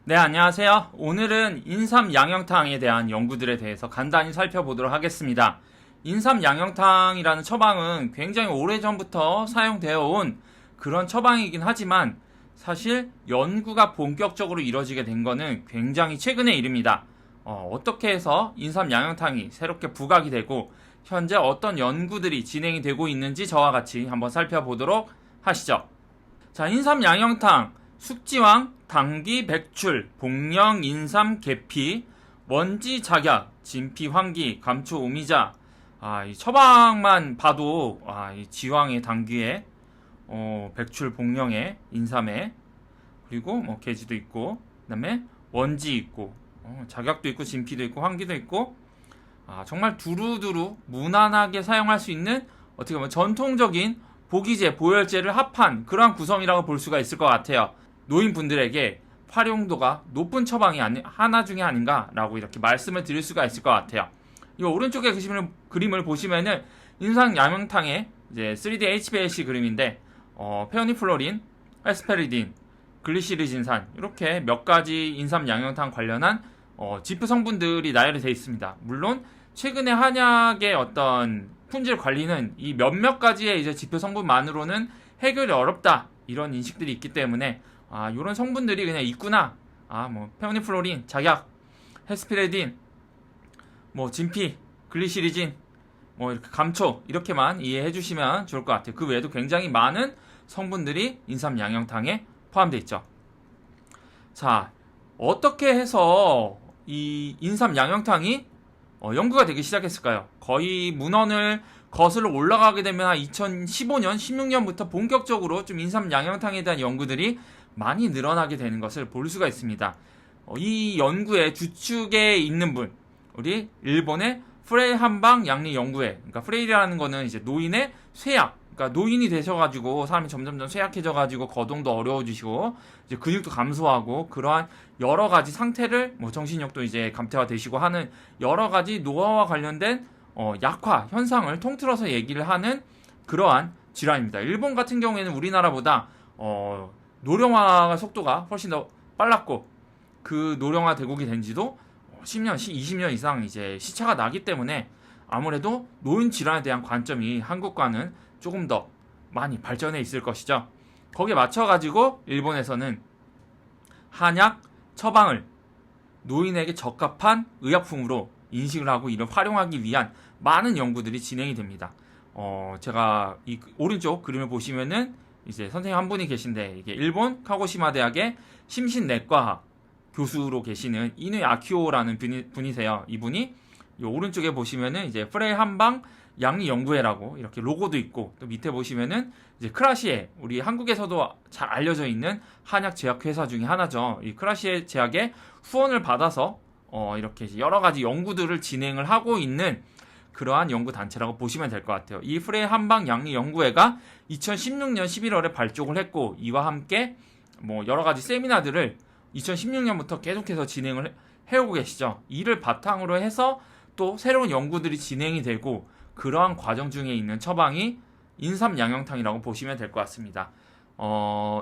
네, 안녕하세요. 오늘은 인삼 양영탕에 대한 연구들에 대해서 간단히 살펴보도록 하겠습니다. 인삼 양영탕이라는 처방은 굉장히 오래전부터 사용되어 온 그런 처방이긴 하지만 사실 연구가 본격적으로 이뤄지게 된 거는 굉장히 최근의 일입니다. 어떻게 해서 인삼 양영탕이 새롭게 부각이 되고 현재 어떤 연구들이 진행이 되고 있는지 저와 같이 한번 살펴보도록 하시죠. 자, 인삼 양영탕 숙지왕, 당귀, 백출, 복령, 인삼, 계피, 먼지, 작약, 진피, 황기, 감초, 오미자. 이 처방만 봐도 이 지왕의 당귀에, 백출, 복령에, 인삼에, 그리고 뭐 계지도 있고, 그다음에 원지 있고, 작약도 있고, 진피도 있고, 황기도 있고. 정말 두루두루 무난하게 사용할 수 있는 어떻게 보면 전통적인 보기제, 보혈제를 합한 그러한 구성이라고 볼 수가 있을 것 같아요. 노인분들에게 활용도가 높은 처방이 하나 중에 아닌가라고 이렇게 말씀을 드릴 수가 있을 것 같아요. 이 오른쪽에 그림을 보시면은 인삼 양영탕의 이제 3D HbAC 그림인데 페오니플로린, 헤스페리딘, 글리시리진산 이렇게 몇 가지 인삼 양영탕 관련한 지표 성분들이 나열이 되어 있습니다. 물론 최근에 한약의 어떤 품질 관리는 이 몇몇 가지의 이제 지표 성분만으로는 해결이 어렵다 이런 인식들이 있기 때문에 이런 성분들이 그냥 있구나. 뭐 페오니플로린, 작약, 헤스피레딘, 뭐 진피, 글리시리진, 뭐 이렇게 감초 이렇게만 이해해 주시면 좋을 것 같아요. 그 외에도 굉장히 많은 성분들이 인삼 양영탕에 포함되어 있죠. 자, 어떻게 해서 이 인삼 양영탕이 연구가 되기 시작했을까요? 거의 문헌을 거슬러 올라가게 되면 한 2015년, 16년부터 본격적으로 좀 인삼 양영탕에 대한 연구들이 많이 늘어나게 되는 것을 볼 수가 있습니다. 이 연구의 주축에 있는 분, 우리 일본의 프레이 한방 양리 연구회. 그러니까 프레이라는 거는 이제 노인의 쇠약. 그러니까 노인이 되셔가지고 사람이 점점점 쇠약해져가지고 거동도 어려워지시고 이제 근육도 감소하고 그러한 여러 가지 상태를 뭐 정신력도 이제 감퇴화되시고 하는 여러 가지 노화와 관련된 약화 현상을 통틀어서 얘기를 하는 그러한 질환입니다. 일본 같은 경우에는 우리나라보다 노령화 속도가 훨씬 더 빨랐고 그 노령화 대국이 된 지도 10년, 20년 이상 이제 시차가 나기 때문에 아무래도 노인 질환에 대한 관점이 한국과는 조금 더 많이 발전해 있을 것이죠. 거기에 맞춰가지고 일본에서는 한약 처방을 노인에게 적합한 의약품으로 인식을 하고 이를 활용하기 위한 많은 연구들이 진행이 됩니다. 제가 이 오른쪽 그림을 보시면은 이제 선생님 한 분이 계신데 이게 일본 카고시마 대학의 심신내과 교수로 계시는 이누 아키오라는 분이세요. 이분이 이 오른쪽에 보시면은 이제 프레이 한방 양리 연구회라고 이렇게 로고도 있고 또 밑에 보시면은 이제 크라시에 우리 한국에서도 잘 알려져 있는 한약 제약 회사 중에 하나죠. 이 크라시에 제약의 후원을 받아서 이렇게 여러 가지 연구들을 진행을 하고 있는 그러한 연구 단체라고 보시면 될 것 같아요. 이 프레이 한방 양리 연구회가 2016년 11월에 발족을 했고 이와 함께 뭐 여러 가지 세미나들을 2016년부터 계속해서 진행을 해오고 계시죠. 이를 바탕으로 해서 또 새로운 연구들이 진행이 되고 그러한 과정 중에 있는 처방이 인삼 양영탕이라고 보시면 될 것 같습니다.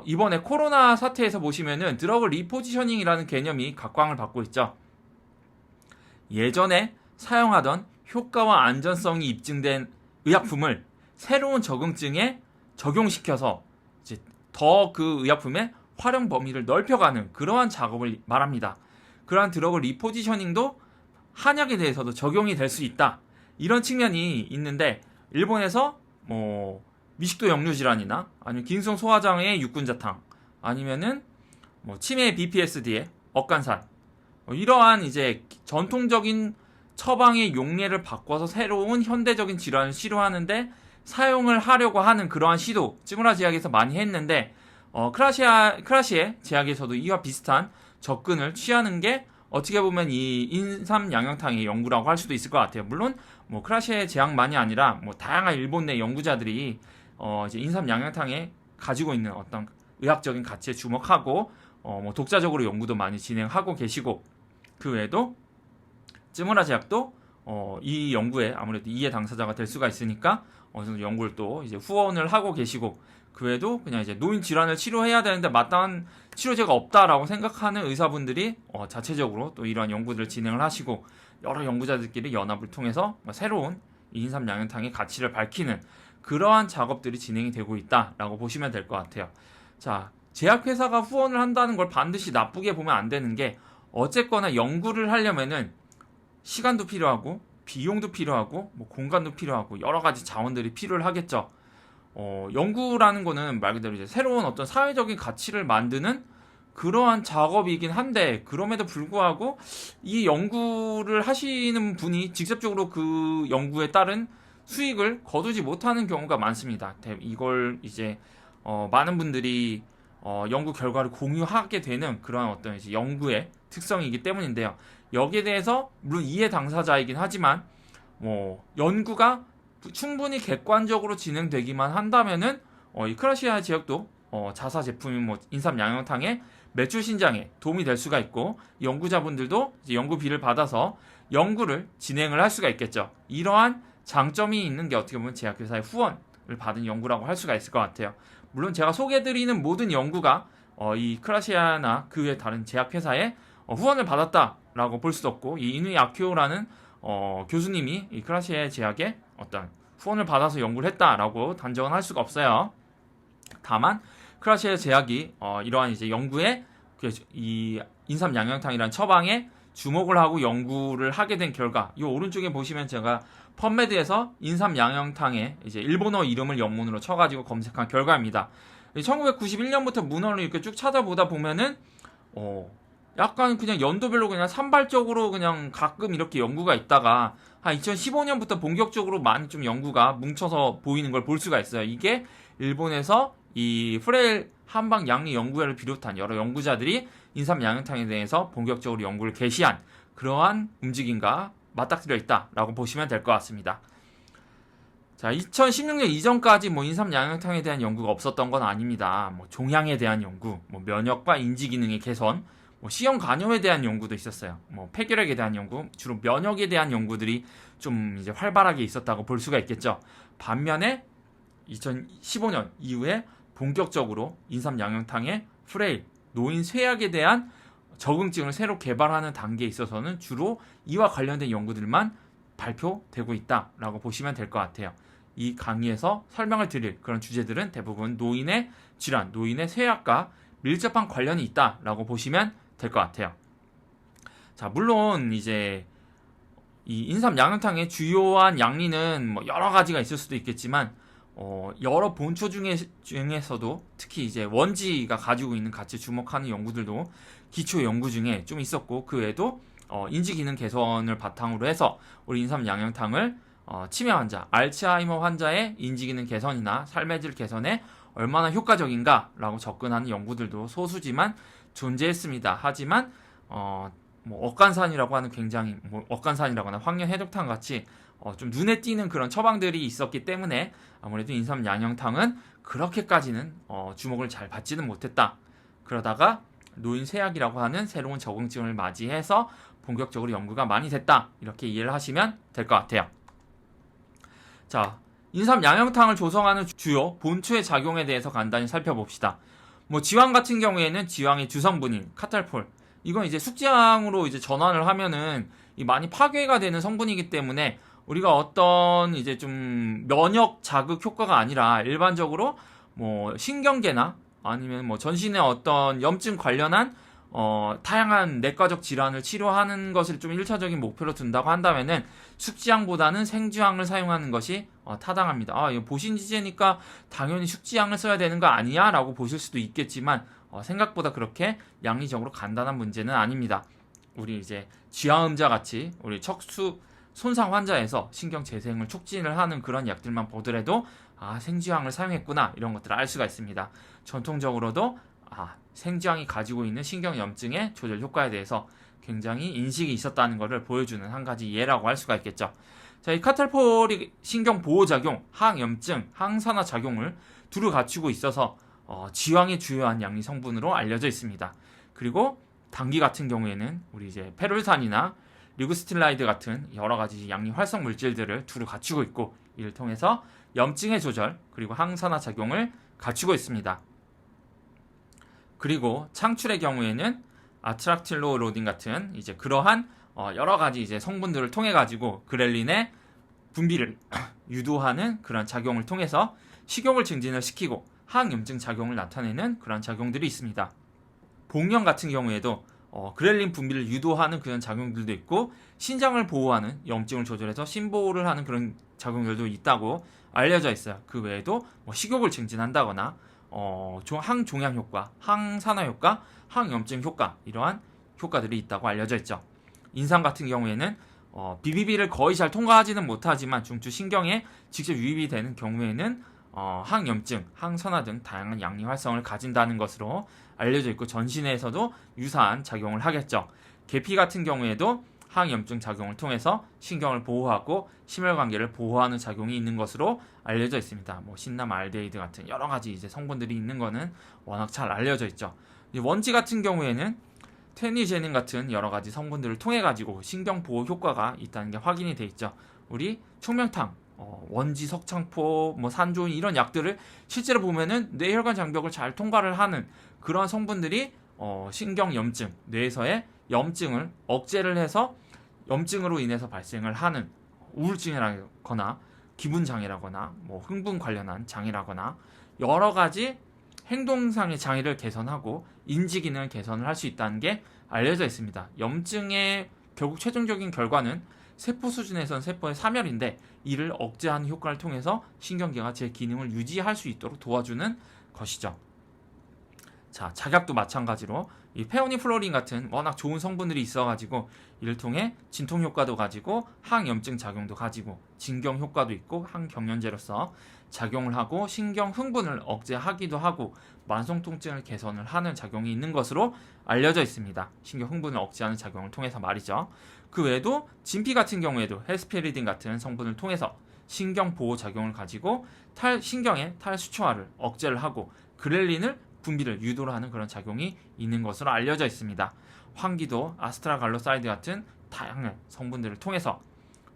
이번에 코로나 사태에서 보시면은 드러그 리포지셔닝이라는 개념이 각광을 받고 있죠. 예전에 사용하던 효과와 안전성이 입증된 의약품을 새로운 적응증에 적용시켜서 이제 더 그 의약품의 활용 범위를 넓혀가는 그러한 작업을 말합니다. 그러한 드러그 리포지셔닝도 한약에 대해서도 적용이 될 수 있다. 이런 측면이 있는데 일본에서 뭐 미식도 역류 질환이나 아니면 긴성 소화장애의 육군자탕 아니면은 뭐 치매 BPSD의 억간살 이러한 이제 전통적인 처방의 용례를 바꿔서 새로운 현대적인 질환을 치료하는데 사용을 하려고 하는 그러한 시도 찌무라 제약에서 많이 했는데 크라시에 제약에서도 이와 비슷한 접근을 취하는 게 어떻게 보면 이 인삼 양영탕의 연구라고 할 수도 있을 것 같아요. 물론 뭐 크라시의 제약만이 아니라 뭐 다양한 일본 내 연구자들이 이제 인삼 양영탕에 가지고 있는 어떤 의학적인 가치에 주목하고 뭐 독자적으로 연구도 많이 진행하고 계시고 그 외에도 찌무라 제약도 이 연구에 아무래도 이해 당사자가 될 수가 있으니까 어느 정도 연구를 또 이제 후원을 하고 계시고 그 외에도 그냥 이제 노인 질환을 치료해야 되는데 마땅한 치료제가 없다라고 생각하는 의사분들이 자체적으로 또 이러한 연구들을 진행을 하시고 여러 연구자들끼리 연합을 통해서 새로운 인삼 양념탕의 가치를 밝히는 그러한 작업들이 진행이 되고 있다라고 보시면 될 것 같아요. 자, 제약회사가 후원을 한다는 걸 반드시 나쁘게 보면 안 되는 게 어쨌거나 연구를 하려면은 시간도 필요하고 비용도 필요하고 뭐 공간도 필요하고 여러 가지 자원들이 필요를 하겠죠. 연구라는 거는 말 그대로 이제 새로운 어떤 사회적인 가치를 만드는 그러한 작업이긴 한데 그럼에도 불구하고 이 연구를 하시는 분이 직접적으로 그 연구에 따른 수익을 거두지 못하는 경우가 많습니다. 이걸 이제 많은 분들이 연구 결과를 공유하게 되는 그런 어떤 이제 연구의 특성이기 때문인데요. 여기에 대해서 물론 이해 당사자이긴 하지만 연구가 충분히 객관적으로 진행되기만 한다면은 이 크라시아 지역도 자사 제품인 인삼 양념탕의 매출 신장에 도움이 될 수가 있고 연구자분들도 이제 연구비를 받아서 연구를 진행을 할 수가 있겠죠. 이러한 장점이 있는 게 어떻게 보면 제약회사의 후원을 받은 연구라고 할 수가 있을 것 같아요. 물론 제가 소개해드리는 모든 연구가 이 크라시아나 그 외 다른 제약회사의 후원을 받았다라고 볼 수도 없고 이 이누이 아키오라는 교수님이 이 크라시아 제약의 어떤 후원을 받아서 연구를 했다라고 단정은 할 수가 없어요. 다만 크라시아 제약이 이러한 이제 연구에 이 인삼 양념탕이라는 처방에 주목을 하고 연구를 하게 된 결과 이 오른쪽에 보시면 제가 펀메드에서 인삼 양념탕의 이제 일본어 이름을 영문으로 쳐가지고 검색한 결과입니다. 1991년부터 문헌을 이렇게 쭉 찾아보다 보면은 약간 그냥 연도별로 그냥 산발적으로 그냥 가끔 이렇게 연구가 있다가 한 2015년부터 본격적으로 많이 좀 연구가 뭉쳐서 보이는 걸 볼 수가 있어요. 이게 일본에서 이 프레일 한방 양리 연구회를 비롯한 여러 연구자들이 인삼 양념탕에 대해서 본격적으로 연구를 개시한 그러한 움직임과 맞닥뜨려 있다라고 보시면 될 것 같습니다. 자, 2016년 이전까지 인삼 양념탕에 대한 연구가 없었던 건 아닙니다. 종양에 대한 연구, 면역과 인지 기능의 개선, C형 간염에 대한 연구도 있었어요. 폐결핵에 대한 연구, 주로 면역에 대한 연구들이 좀 이제 활발하게 있었다고 볼 수가 있겠죠. 반면에 2015년 이후에 본격적으로 인삼 양념탕의 프레일, 노인 쇠약에 대한 적응증을 새로 개발하는 단계에 있어서는 주로 이와 관련된 연구들만 발표되고 있다라고 보시면 될 것 같아요. 이 강의에서 설명을 드릴 그런 주제들은 대부분 노인의 질환, 노인의 쇠약과 밀접한 관련이 있다라고 보시면 될 것 같아요. 자, 물론 이제 이 인삼 양념탕의 주요한 양리는 여러 가지가 있을 수도 있겠지만 여러 본초 중에서도 특히 이제 원지가 가지고 있는 가치에 주목하는 연구들도 기초 연구 중에 좀 있었고 그 외에도 인지 기능 개선을 바탕으로 해서 우리 인삼 양념탕을 치매 환자, 알츠하이머 환자의 인지 기능 개선이나 삶의 질 개선에 얼마나 효과적인가라고 접근하는 연구들도 소수지만 존재했습니다. 하지만 억간산이라고 하는 굉장히 억간산이라거나 황련 해독탕 같이 좀 눈에 띄는 그런 처방들이 있었기 때문에 아무래도 인삼 양념탕은 그렇게까지는 주목을 잘 받지는 못했다. 그러다가 노인 쇠약이라고 하는 새로운 적응증을 맞이해서 본격적으로 연구가 많이 됐다. 이렇게 이해를 하시면 될 것 같아요. 자, 인삼 양념탕을 조성하는 주요 본초의 작용에 대해서 간단히 살펴봅시다. 지황 같은 경우에는 지황의 주성분인 카탈폴, 이건 이제 숙지향으로 이제 전환을 하면은 많이 파괴가 되는 성분이기 때문에 우리가 어떤 이제 좀 면역 자극 효과가 아니라 일반적으로 신경계나 아니면 전신의 어떤 염증 관련한 다양한 내과적 질환을 치료하는 것을 좀 1차적인 목표로 둔다고 한다면은 숙지향보다는 생지향을 사용하는 것이 타당합니다. 이거 보신지제니까 당연히 숙지향을 써야 되는 거 아니야? 라고 보실 수도 있겠지만 생각보다 그렇게 양리적으로 간단한 문제는 아닙니다. 우리 이제 쥐하음자 같이 우리 척수 손상 환자에서 신경 재생을 촉진을 하는 그런 약들만 보더라도 생쥐향을 사용했구나 이런 것들을 알 수가 있습니다. 전통적으로도 생쥐향이 가지고 있는 신경염증의 조절 효과에 대해서 굉장히 인식이 있었다는 것을 보여주는 한 가지 예라고 할 수가 있겠죠. 자, 이 카탈폴이 신경 보호작용, 항염증, 항산화 작용을 두루 갖추고 있어서 지황의 주요한 양리 성분으로 알려져 있습니다. 그리고 당귀 같은 경우에는 우리 이제 페롤산이나 리그스틸라이드 같은 여러 가지 양리 활성 물질들을 두루 갖추고 있고 이를 통해서 염증의 조절 그리고 항산화 작용을 갖추고 있습니다. 그리고 창출의 경우에는 아트락틸로로딘 같은 이제 그러한 여러 가지 이제 성분들을 통해 가지고 그렐린의 분비를 유도하는 그런 작용을 통해서 식욕을 증진을 시키고 항염증 작용을 나타내는 그런 작용들이 있습니다. 복령 같은 경우에도 그렐린 분비를 유도하는 그런 작용들도 있고 신장을 보호하는 염증을 조절해서 신보호를 하는 그런 작용들도 있다고 알려져 있어요. 그 외에도 식욕을 증진한다거나 항종양 효과, 항산화 효과, 항염증 효과 이러한 효과들이 있다고 알려져 있죠. 인삼 같은 경우에는 BBB를 거의 잘 통과하지는 못하지만 중추 신경에 직접 유입이 되는 경우에는 항염증, 항산화 등 다양한 양리 활성을 가진다는 것으로 알려져 있고 전신에서도 유사한 작용을 하겠죠. 계피 같은 경우에도 항염증 작용을 통해서 신경을 보호하고 심혈관계를 보호하는 작용이 있는 것으로 알려져 있습니다. 신남 알데히드 같은 여러 가지 이제 성분들이 있는 거는 워낙 잘 알려져 있죠. 원지 같은 경우에는 테니제닌 같은 여러 가지 성분들을 통해 가지고 신경 보호 효과가 있다는 게 확인이 돼 있죠. 우리 총명탕, 원지, 석창포, 산조인 이런 약들을 실제로 보면은 뇌혈관 장벽을 잘 통과를 하는 그런 성분들이 신경 염증, 뇌에서의 염증을 억제를 해서 염증으로 인해서 발생을 하는 우울증이라거나 기분 장애라거나 흥분 관련한 장애라거나 여러 가지 행동상의 장애를 개선하고 인지 기능을 개선을 할 수 있다는 게 알려져 있습니다. 염증의 결국 최종적인 결과는 세포 수준에선 세포의 사멸인데 이를 억제하는 효과를 통해서 신경계가 제 기능을 유지할 수 있도록 도와주는 것이죠. 자, 작약도 마찬가지로 이 페오니플로린 같은 워낙 좋은 성분들이 있어가지고 이를 통해 진통 효과도 가지고 항염증 작용도 가지고 진경 효과도 있고 항경련제로서 작용을 하고 신경 흥분을 억제하기도 하고 만성 통증을 개선을 하는 작용이 있는 것으로 알려져 있습니다. 신경 흥분을 억제하는 작용을 통해서 말이죠. 그 외에도 진피 같은 경우에도 헬스피리딘 같은 성분을 통해서 신경 보호 작용을 가지고 신경의 탈수초화를 억제를 하고 그렐린을 분비를 유도를 하는 그런 작용이 있는 것으로 알려져 있습니다. 황기도 아스트라갈로사이드 같은 다양한 성분들을 통해서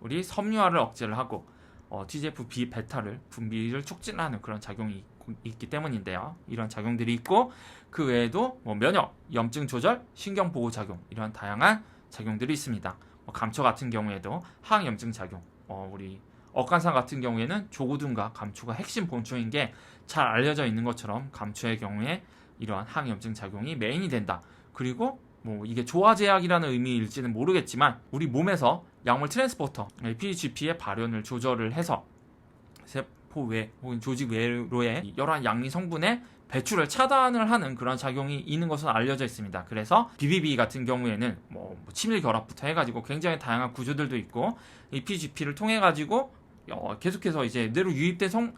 우리 섬유화를 억제를 하고 TGF 베타를 분비를 촉진하는 그런 작용이 있기 때문인데요. 이런 작용들이 있고 그 외에도 면역, 염증 조절, 신경 보호 작용 이런 다양한 작용들이 있습니다. 감초 같은 경우에도 항염증 작용, 우리 억간산 같은 경우에는 조고등과 감초가 핵심 본초인 게 잘 알려져 있는 것처럼 감초의 경우에 이러한 항염증 작용이 메인이 된다. 그리고 이게 조화제약이라는 의미일지는 모르겠지만 우리 몸에서 약물 트랜스포터 PGP의 발현을 조절을 해서 세포 외 혹은 조직 외로의 여러 양리 성분의 배출을 차단을 하는 그런 작용이 있는 것으로 알려져 있습니다. 그래서 BBB 같은 경우에는 치밀 결합부터 해가지고 굉장히 다양한 구조들도 있고 이 PGP를 통해 가지고 계속해서 이제 뇌로 유입된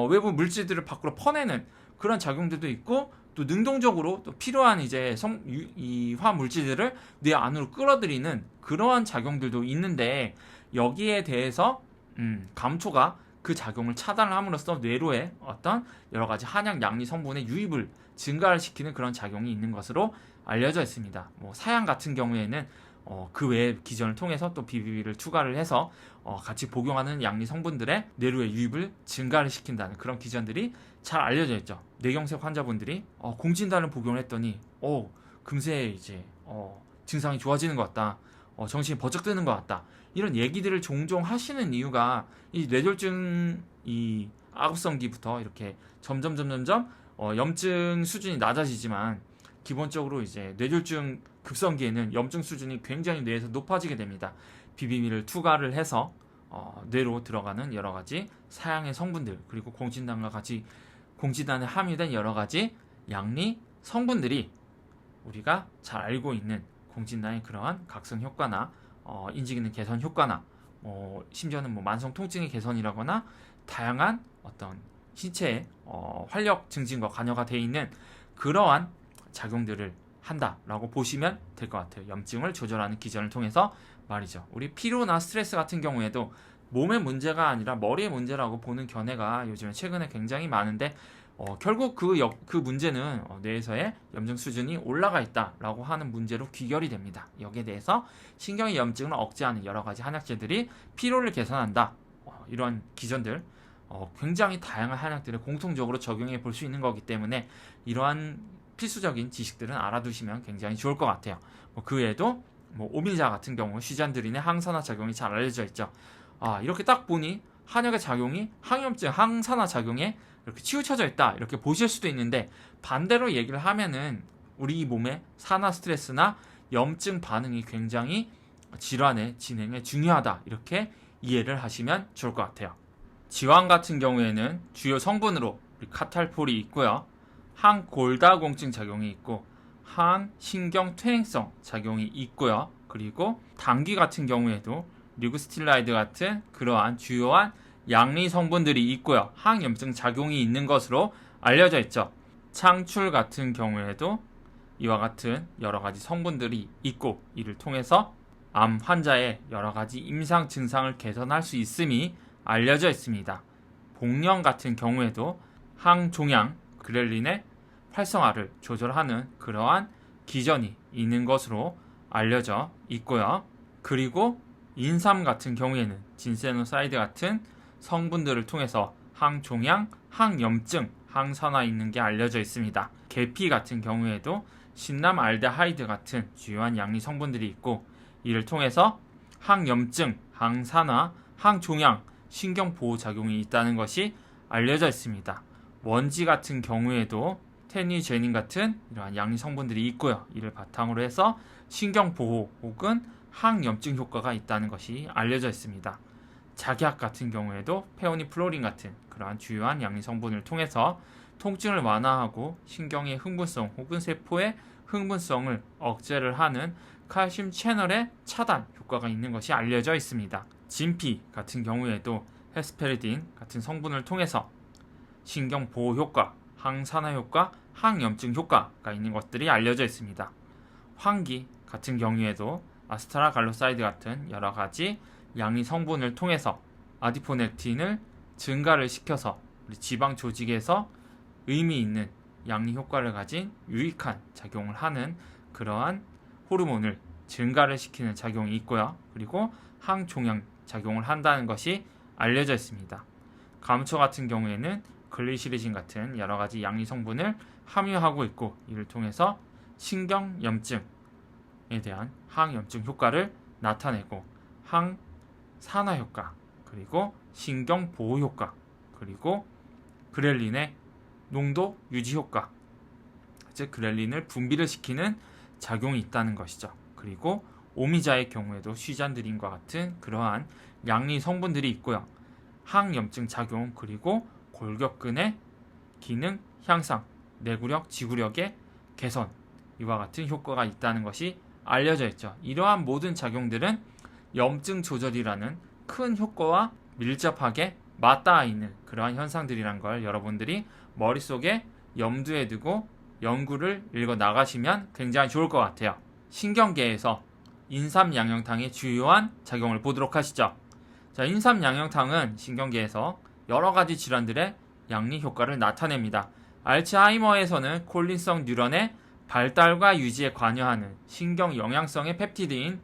외부 물질들을 밖으로 퍼내는 그런 작용들도 있고 또 능동적으로 또 필요한 이제 이 화학 물질들을 뇌 안으로 끌어들이는 그러한 작용들도 있는데 여기에 대해서 감초가 그 작용을 차단을 함으로써 뇌로의 어떤 여러 가지 한약 양리 성분의 유입을 증가를 시키는 그런 작용이 있는 것으로 알려져 있습니다. 사양 같은 경우에는 그 외의 기전을 통해서 또 BBB를 추가를 해서 같이 복용하는 양리 성분들의 뇌로의 유입을 증가를 시킨다는 그런 기전들이 잘 알려져 있죠. 뇌경색 환자분들이 공진단을 복용을 했더니 금세 이제 증상이 좋아지는 것 같다. 정신이 번쩍 드는 것 같다. 이런 얘기들을 종종 하시는 이유가 이 뇌졸중 이 악업성기부터 이렇게 점점 염증 수준이 낮아지지만 기본적으로 이제 뇌졸중 급성기에는 염증 수준이 굉장히 뇌에서 높아지게 됩니다. BBB를 투과를 해서 뇌로 들어가는 여러 가지 사양의 성분들 그리고 공진단과 같이 공진단에 함유된 여러 가지 양리 성분들이 우리가 잘 알고 있는 공진단의 그러한 각성 효과나 인지기능 개선 효과나 심지어는 만성 통증의 개선이라거나 다양한 어떤 신체의 활력 증진과 관여가 되어 있는 그러한 작용들을 한다라고 보시면 될 것 같아요. 염증을 조절하는 기전을 통해서 말이죠. 우리 피로나 스트레스 같은 경우에도 몸의 문제가 아니라 머리의 문제라고 보는 견해가 요즘에 최근에 굉장히 많은데 결국 그 문제는 뇌에서의 염증 수준이 올라가 있다라고 하는 문제로 귀결이 됩니다. 여기에 대해서 신경의 염증을 억제하는 여러 가지 한약재들이 피로를 개선한다. 이런 기전들 굉장히 다양한 한약들을 공통적으로 적용해 볼 수 있는 거기 때문에 이러한 필수적인 지식들은 알아두시면 굉장히 좋을 것 같아요. 그 외에도 오미자 같은 경우 시잔드린의 항산화 작용이 잘 알려져 있죠. 이렇게 딱 보니 한약의 작용이 항염증, 항산화 작용에 이렇게 치우쳐져 있다 이렇게 보실 수도 있는데, 반대로 얘기를 하면은 우리 몸의 산화 스트레스나 염증 반응이 굉장히 질환의 진행에 중요하다 이렇게 이해를 하시면 좋을 것 같아요. 지황 같은 경우에는 주요 성분으로 카탈폴이 있고요, 항골다공증 작용이 있고 항신경퇴행성 작용이 있고요, 그리고 당귀 같은 경우에도 리구스틸라이드 같은 그러한 주요한 양리 성분들이 있고요, 항염증 작용이 있는 것으로 알려져 있죠. 창출 같은 경우에도 이와 같은 여러 가지 성분들이 있고, 이를 통해서 암 환자의 여러 가지 임상 증상을 개선할 수 있음이 알려져 있습니다. 복령 같은 경우에도 항종양 그렐린의 활성화를 조절하는 그러한 기전이 있는 것으로 알려져 있고요. 그리고 인삼 같은 경우에는 진세노사이드 같은 성분들을 통해서 항종양, 항염증, 항산화 있는 게 알려져 있습니다. 계피 같은 경우에도 신남알데하이드 같은 주요한 양리 성분들이 있고, 이를 통해서 항염증, 항산화, 항종양, 신경보호작용이 있다는 것이 알려져 있습니다. 원지 같은 경우에도 테니제닌 같은 이러한 양리 성분들이 있고요, 이를 바탕으로 해서 신경보호 혹은 항염증 효과가 있다는 것이 알려져 있습니다. 작약 같은 경우에도 페오니플로린 같은 그러한 주요한 양리 성분을 통해서 통증을 완화하고 신경의 흥분성 혹은 세포의 흥분성을 억제를 하는 칼슘 채널의 차단 효과가 있는 것이 알려져 있습니다. 진피 같은 경우에도 헤스페리딘 같은 성분을 통해서 신경 보호 효과, 항산화 효과, 항염증 효과가 있는 것들이 알려져 있습니다. 황기 같은 경우에도 아스타라갈로사이드 같은 여러 가지 양리 성분을 통해서 아디포넥틴을 증가를 시켜서 우리 지방 조직에서 의미 있는 양리 효과를 가진 유익한 작용을 하는 그러한 호르몬을 증가를 시키는 작용이 있고요. 그리고 항종양 작용을 한다는 것이 알려져 있습니다. 감초 같은 경우에는 글리시리진 같은 여러 가지 양리 성분을 함유하고 있고, 이를 통해서 신경염증에 대한 항염증 효과를 나타내고 항산화 효과, 그리고 신경보호 효과, 그리고 그렐린의 농도 유지 효과, 즉 그렐린을 분비를 시키는 작용이 있다는 것이죠. 그리고 오미자의 경우에도 시잔드린과 같은 그러한 양리 성분들이 있고요, 항염증 작용, 그리고 골격근의 기능 향상, 내구력, 지구력의 개선, 이와 같은 효과가 있다는 것이 알려져 있죠. 이러한 모든 작용들은 염증 조절이라는 큰 효과와 밀접하게 맞닿아 있는 그러한 현상들이란 걸 여러분들이 머릿속에 염두에 두고 연구를 읽어 나가시면 굉장히 좋을 것 같아요. 신경계에서 인삼양영탕의 주요한 작용을 보도록 하시죠. 자, 인삼양영탕은 신경계에서 여러 가지 질환들의 양리 효과를 나타냅니다. 알츠하이머에서는 콜린성 뉴런의 발달과 유지에 관여하는 신경 영양성의 펩티드인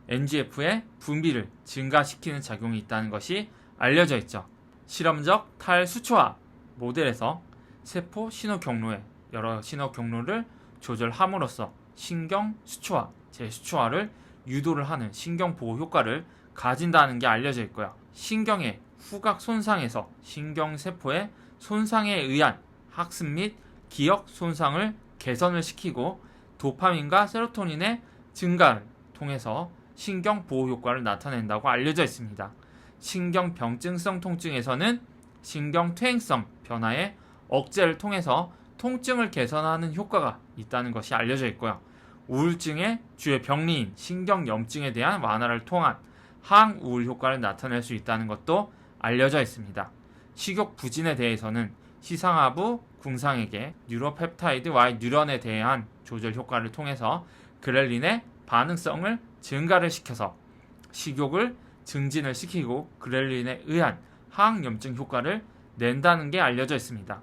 NGF의 분비를 증가시키는 작용이 있다는 것이 알려져 있죠. 실험적 탈수초화 모델에서 세포 신호 경로의 여러 신호 경로를 조절함으로써 신경 수초화, 재수초화를 유도를 하는 신경 보호 효과를 가진다는 게 알려져 있고요. 신경의 후각 손상에서 신경세포의 손상에 의한 학습 및 기억 손상을 개선을 시키고 도파민과 세로토닌의 증가를 통해서 신경 보호 효과를 나타낸다고 알려져 있습니다. 신경병증성 통증에서는 신경퇴행성 변화의 억제를 통해서 통증을 개선하는 효과가 있다는 것이 알려져 있고요. 우울증의 주요 병리인 신경염증에 대한 완화를 통한 항우울 효과를 나타낼 수 있다는 것도 알려져 있습니다. 식욕 부진에 대해서는 시상하부 궁상에게 뉴로펩타이드 Y 뉴런에 대한 조절 효과를 통해서 그렐린의 반응성을 증가를 시켜서 식욕을 증진을 시키고 그렐린에 의한 항염증 효과를 낸다는 게 알려져 있습니다.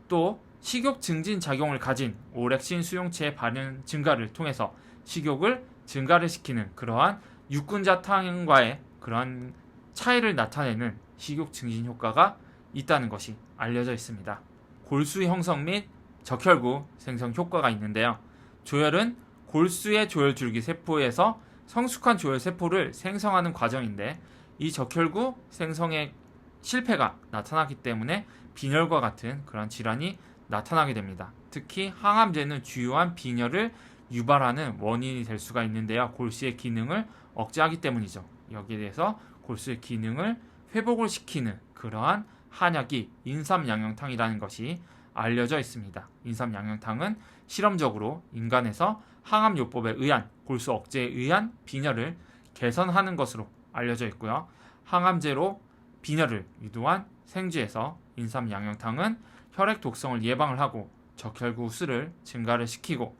또 식욕 증진 작용을 가진 오렉신 수용체의 반응 증가를 통해서 식욕을 증가를 시키는 그러한 육군자탕과의 그러한 차이를 나타내는 식욕 증진 효과가 있다는 것이 알려져 있습니다. 골수 형성 및 적혈구 생성 효과가 있는데요. 조혈은 골수의 조혈줄기 세포에서 성숙한 조혈 세포를 생성하는 과정인데, 이 적혈구 생성의 실패가 나타나기 때문에 빈혈과 같은 그런 질환이 나타나게 됩니다. 특히 항암제는 주요한 빈혈을 유발하는 원인이 될 수가 있는데요. 골수의 기능을 억제하기 때문이죠. 여기에 대해서 골수의 기능을 회복을 시키는 그러한 한약이 인삼양영탕이라는 것이 알려져 있습니다. 인삼양영탕은 실험적으로 인간에서 항암요법에 의한 골수 억제에 의한 빈혈을 개선하는 것으로 알려져 있고요. 항암제로 빈혈을 유도한 생쥐에서 인삼양영탕은 혈액 독성을 예방을 하고 적혈구 수를 증가를 시키고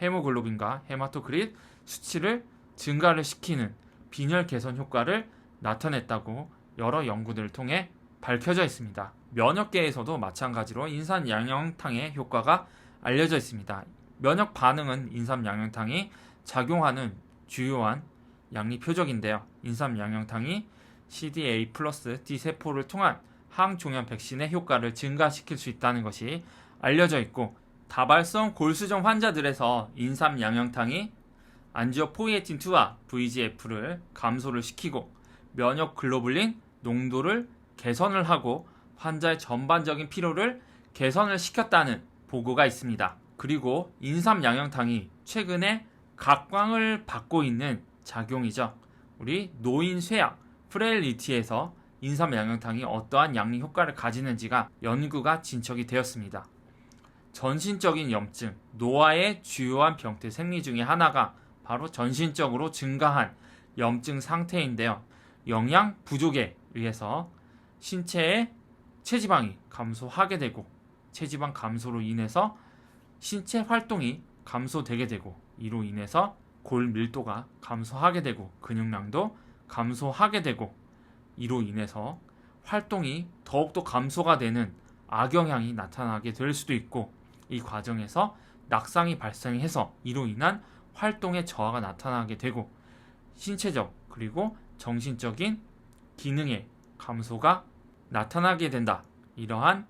헤모글로빈과 헤마토크릿 수치를 증가를 시키는 빈혈 개선 효과를 나타냈다고 여러 연구들을 통해 밝혀져 있습니다. 면역계에서도 마찬가지로 인삼양영탕의 효과가 알려져 있습니다. 면역 반응은 인삼양영탕이 작용하는 주요한 양리표적인데요. 인삼양영탕이 CD8 플러스 T세포를 통한 항종양 백신의 효과를 증가시킬 수 있다는 것이 알려져 있고, 다발성 골수정 환자들에서 인삼양영탕이 안지오포이에틴2와 VEGF를 감소를 시키고 면역 글로불린 농도를 개선을 하고 환자의 전반적인 피로를 개선을 시켰다는 보고가 있습니다. 그리고 인삼양영탕이 최근에 각광을 받고 있는 작용이죠. 우리 노인 쇠약 프레일리티에서 인삼양영탕이 어떠한 양리 효과를 가지는지가 연구가 진척이 되었습니다. 전신적인 염증, 노화의 주요한 병태 생리 중에 하나가 바로 전신적으로 증가한 염증 상태인데요. 영양 부족에 의해서 신체의 체지방이 감소하게 되고, 체지방 감소로 인해서 신체 활동이 감소되게 되고, 이로 인해서 골 밀도가 감소하게 되고 근육량도 감소하게 되고, 이로 인해서 활동이 더욱더 감소가 되는 악영향이 나타나게 될 수도 있고, 이 과정에서 낙상이 발생해서 이로 인한 활동의 저하가 나타나게 되고 신체적 그리고 정신적인 기능의 감소가 나타나게 된다. 이러한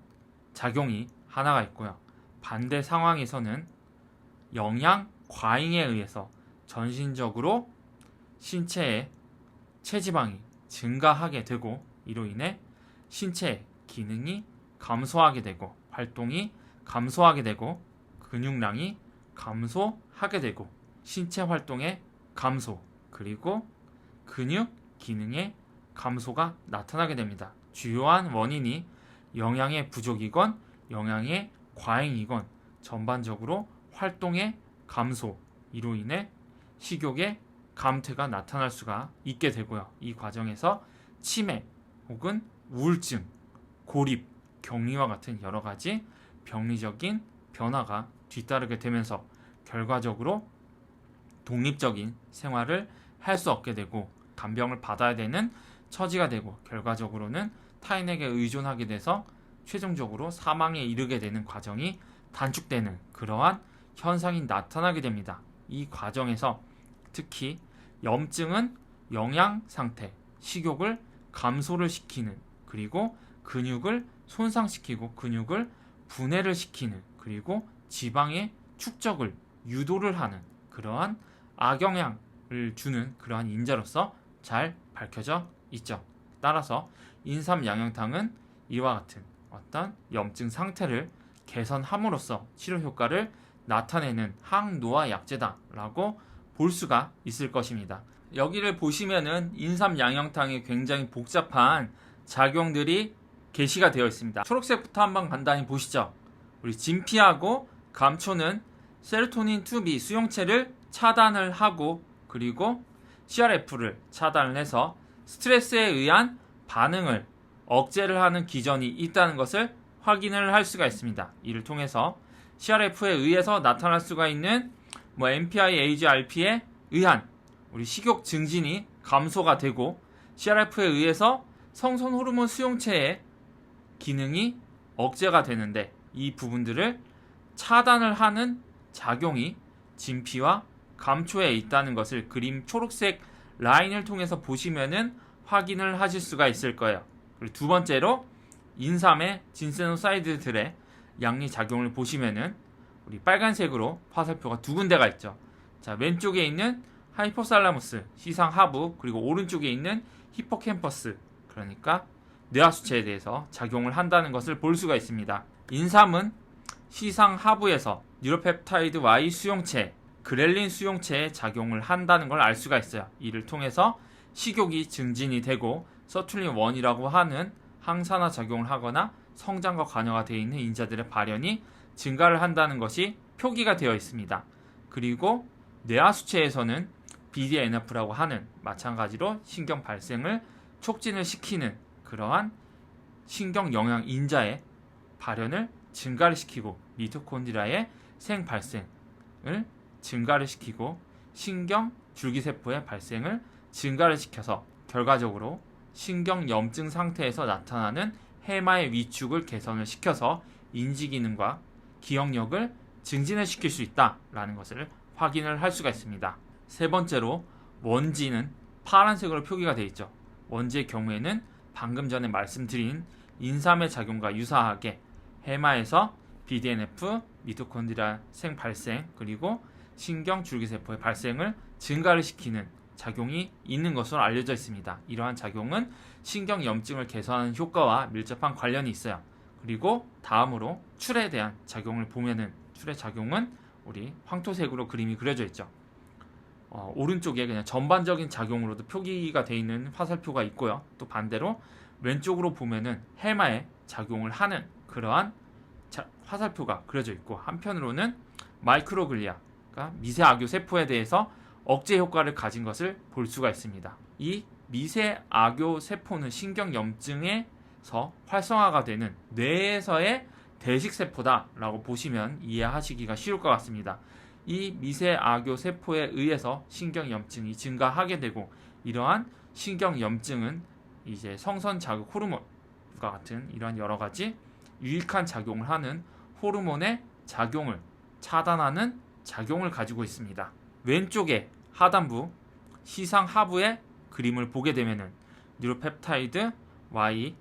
작용이 하나가 있고요. 반대 상황에서는 영양 과잉에 의해서 전신적으로 신체의 체지방이 증가하게 되고, 이로 인해 신체의 기능이 감소하게 되고 활동이 감소하게 되고 근육량이 감소하게 되고 신체 활동의 감소 그리고 근육 기능의 감소가 나타나게 됩니다. 주요한 원인이 영양의 부족이건 영양의 과잉이건 전반적으로 활동의 감소, 이로 인해 식욕의 감퇴가 나타날 수가 있게 되고요. 이 과정에서 치매 혹은 우울증, 고립, 격리와 같은 여러 가지 병리적인 변화가 뒤따르게 되면서 결과적으로 독립적인 생활을 할 수 없게 되고 간병을 받아야 되는 처지가 되고, 결과적으로는 타인에게 의존하게 돼서 최종적으로 사망에 이르게 되는 과정이 단축되는 그러한 현상이 나타나게 됩니다. 이 과정에서 특히 염증은 영양 상태, 식욕을 감소를 시키는, 그리고 근육을 손상시키고 근육을 분해를 시키는, 그리고 지방의 축적을 유도를 하는 그러한 악영향을 주는 그러한 인자로서 잘 밝혀져 있죠. 따라서 인삼양영탕은 이와 같은 어떤 염증 상태를 개선함으로써 치료 효과를 나타내는 항노화 약제다라고 볼 수가 있을 것입니다. 여기를 보시면은 인삼양영탕에 굉장히 복잡한 작용들이 게시가 되어 있습니다. 초록색부터 한번 간단히 보시죠. 우리 진피하고 감초는 세로토닌 2B 수용체를 차단을 하고, 그리고 CRF를 차단을 해서 스트레스에 의한 반응을 억제를 하는 기전이 있다는 것을 확인을 할 수가 있습니다. 이를 통해서 CRF에 의해서 나타날 수가 있는 MPI, AGRP에 의한 우리 식욕 증진이 감소가 되고, CRF에 의해서 성선 호르몬 수용체의 기능이 억제가 되는데, 이 부분들을 차단을 하는 작용이 진피와 감초에 있다는 것을 그림 초록색 라인을 통해서 보시면은 확인을 하실 수가 있을 거예요. 그리고 두 번째로 인삼의 진세노사이드들의 양리 작용을 보시면은 우리 빨간색으로 화살표가 두 군데가 있죠. 자, 왼쪽에 있는 하이포살라무스, 시상하부, 그리고 오른쪽에 있는 히포캠퍼스, 그러니까 뇌하수체에 대해서 작용을 한다는 것을 볼 수가 있습니다. 인삼은 시상하부에서 뉴로펩타이드 Y 수용체, 그렐린 수용체에 작용을 한다는 걸 알 수가 있어요. 이를 통해서 식욕이 증진이 되고 서툴린1이라고 하는 항산화 작용을 하거나 성장과 관여가 되어 있는 인자들의 발현이 증가를 한다는 것이 표기가 되어 있습니다. 그리고 뇌하수체에서는 BDNF라고 하는 마찬가지로 신경 발생을 촉진을 시키는 그러한 신경 영양 인자의 발현을 증가를 시키고 미토콘드리아의 생발생을 증가를 시키고 신경 줄기세포의 발생을 증가를 시켜서 결과적으로 신경염증 상태에서 나타나는 해마의 위축을 개선을 시켜서 인지기능과 기억력을 증진을 시킬 수 있다라는 것을 확인을 할 수가 있습니다. 세 번째로 원지는 파란색으로 표기가 되어 있죠. 원지의 경우에는 방금 전에 말씀드린 인삼의 작용과 유사하게 해마에서 BDNF, 미토콘드리아 생발생, 그리고 신경 줄기세포의 발생을 증가를 시키는 작용이 있는 것으로 알려져 있습니다. 이러한 작용은 신경염증을 개선하는 효과와 밀접한 관련이 있어요. 그리고 다음으로 출에 대한 작용을 보면은 출의 작용은 우리 황토색으로 그림이 그려져 있죠. 오른쪽에 그냥 전반적인 작용으로도 표기가 되어 있는 화살표가 있고요. 또 반대로 왼쪽으로 보면은 해마에 작용을 하는 그러한 화살표가 그려져 있고, 한편으로는 마이크로글리아, 그러니까 미세악교 세포에 대해서 억제 효과를 가진 것을 볼 수가 있습니다. 이 미세악교 세포는 신경염증에서 활성화가 되는 뇌에서의 대식세포다라고 보시면 이해하시기가 쉬울 것 같습니다. 이 미세악교 세포에 의해서 신경염증이 증가하게 되고, 이러한 신경염증은 이제 성선 자극 호르몬과 같은 이러한 여러 가지 유익한 작용을 하는 호르몬의 작용을 차단하는 작용을 가지고 있습니다. 왼쪽에 하단부 시상하부의 그림을 보게 되면은 뉴로펩타이드 Y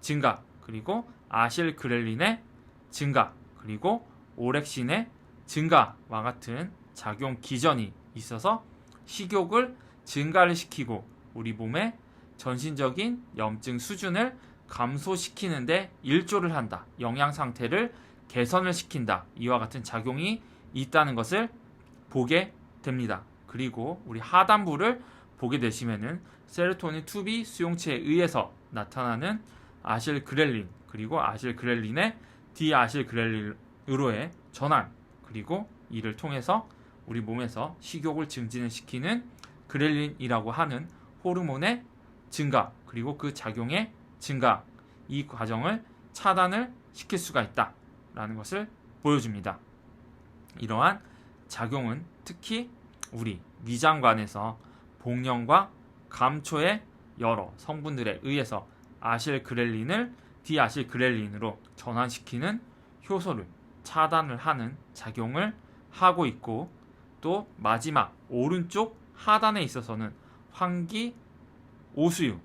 증가, 그리고 아실그렐린의 증가, 그리고 오렉신의 증가와 같은 작용 기전이 있어서 식욕을 증가를 시키고 우리 몸의 전신적인 염증 수준을 감소시키는데 일조를 한다. 영양 상태를 개선을 시킨다. 이와 같은 작용이 있다는 것을 보게 됩니다. 그리고 우리 하단부를 보게 되시면은 세로토닌 2B 수용체에 의해서 나타나는 아실그렐린, 그리고 아실그렐린의 디아실그렐린으로의 전환, 그리고 이를 통해서 우리 몸에서 식욕을 증진을 시키는 그렐린이라고 하는 호르몬의 증가, 그리고 그 작용의 증가, 이 과정을 차단을 시킬 수가 있다라는 것을 보여줍니다. 이러한 작용은 특히 우리 위장관에서 복령과 감초의 여러 성분들에 의해서 아실그렐린을 디아실그렐린으로 전환시키는 효소를 차단을 하는 작용을 하고 있고, 또 마지막 오른쪽 하단에 있어서는 황기, 오수유,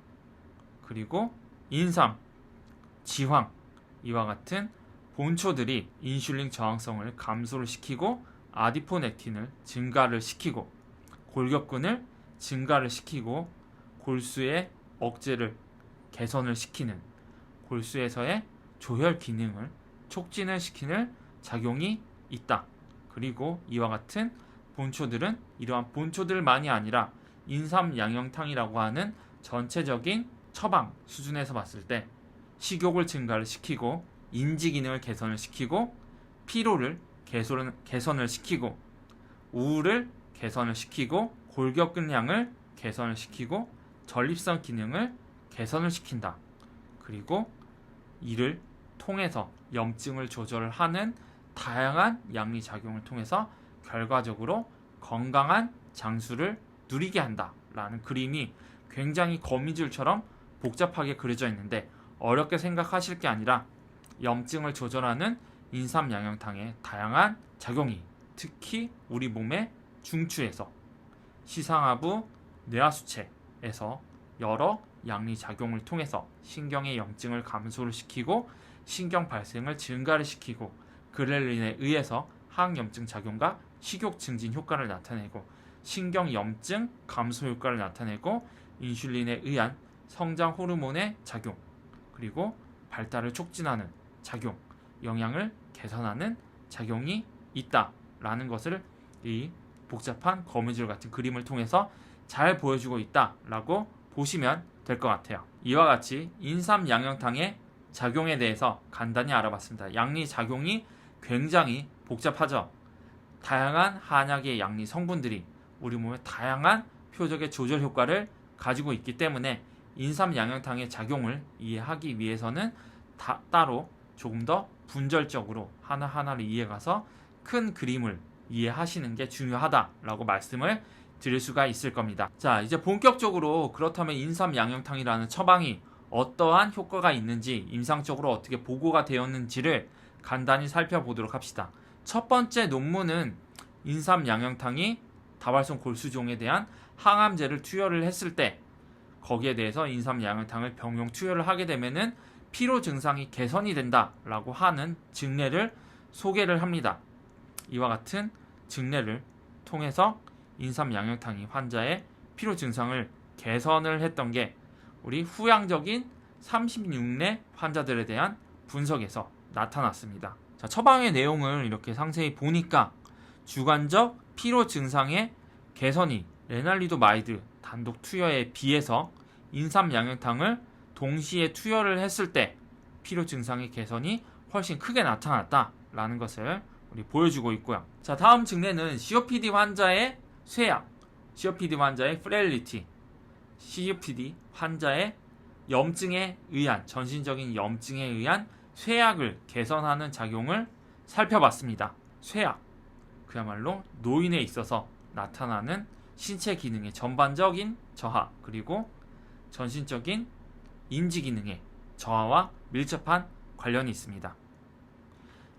그리고 인삼, 지황, 이와 같은 본초들이 인슐린 저항성을 감소를 시키고 아디포넥틴을 증가를 시키고 골격근을 증가를 시키고 골수의 억제를 개선을 시키는, 골수에서의 조혈 기능을 촉진을 시키는 작용이 있다. 그리고 이와 같은 본초들은 이러한 본초들만이 아니라 인삼 양형탕이라고 하는 전체적인 처방 수준에서 봤을 때 식욕을 증가를 시키고 인지 기능을 개선을 시키고 피로를 개선을 시키고 우울을 개선을 시키고 골격근량을 개선을 시키고 전립선 기능을 개선을 시킨다. 그리고 이를 통해서 염증을 조절을 하는 다양한 양리 작용을 통해서 결과적으로 건강한 장수를 누리게 한다라는 그림이 굉장히 거미줄처럼 복잡하게 그려져 있는데, 어렵게 생각하실 게 아니라 염증을 조절하는 인삼 양형탕의 다양한 작용이 특히 우리 몸의 중추에서 시상하부 뇌하수체에서 여러 양리 작용을 통해서 신경의 염증을 감소를 시키고 신경 발생을 증가를 시키고 그렐린에 의해서 항염증 작용과 식욕 증진 효과를 나타내고 신경 염증 감소 효과를 나타내고 인슐린에 의한 성장 호르몬의 작용 그리고 발달을 촉진하는 작용, 영양을 개선하는 작용이 있다라는 것을 이 복잡한 거미줄 같은 그림을 통해서 잘 보여주고 있다라고 보시면 될 것 같아요. 이와 같이 인삼 양령탕의 작용에 대해서 간단히 알아봤습니다. 양리 작용이 굉장히 복잡하죠. 다양한 한약의 양리 성분들이 우리 몸에 다양한 표적의 조절 효과를 가지고 있기 때문에 인삼 양령탕의 작용을 이해하기 위해서는 따로 조금 더 분절적으로 하나하나를 이해가서 큰 그림을 이해하시는 게 중요하다라고 말씀을 드릴 수가 있을 겁니다. 자, 이제 본격적으로 그렇다면 인삼 양령탕이라는 처방이 어떠한 효과가 있는지 임상적으로 어떻게 보고가 되었는지를 간단히 살펴보도록 합시다. 첫 번째 논문은 인삼 양령탕이 다발성 골수종에 대한 항암제를 투여를 했을 때 거기에 대해서 인삼 양령탕을 병용 투여를 하게 되면은 피로 증상이 개선이 된다라고 하는 증례를 소개를 합니다. 이와 같은 증례를 통해서 인삼 양령탕이 환자의 피로 증상을 개선을 했던 게 우리 후양적인 36례 환자들에 대한 분석에서 나타났습니다. 자, 처방의 내용을 이렇게 상세히 보니까 주관적 피로 증상의 개선이 레날리도마이드 단독 투여에 비해서 인삼 양령탕을 동시에 투여를 했을 때 피로 증상의 개선이 훨씬 크게 나타났다라는 것을 우리 보여주고 있고요. 자, 다음 증례는 COPD 환자의 쇠약, COPD 환자의 프레일리티, COPD 환자의 염증에 의한 전신적인 염증에 의한 쇠약을 개선하는 작용을 살펴봤습니다. 쇠약, 그야말로 노인에 있어서 나타나는 신체 기능의 전반적인 저하 그리고 전신적인 인지 기능의 저하와 밀접한 관련이 있습니다.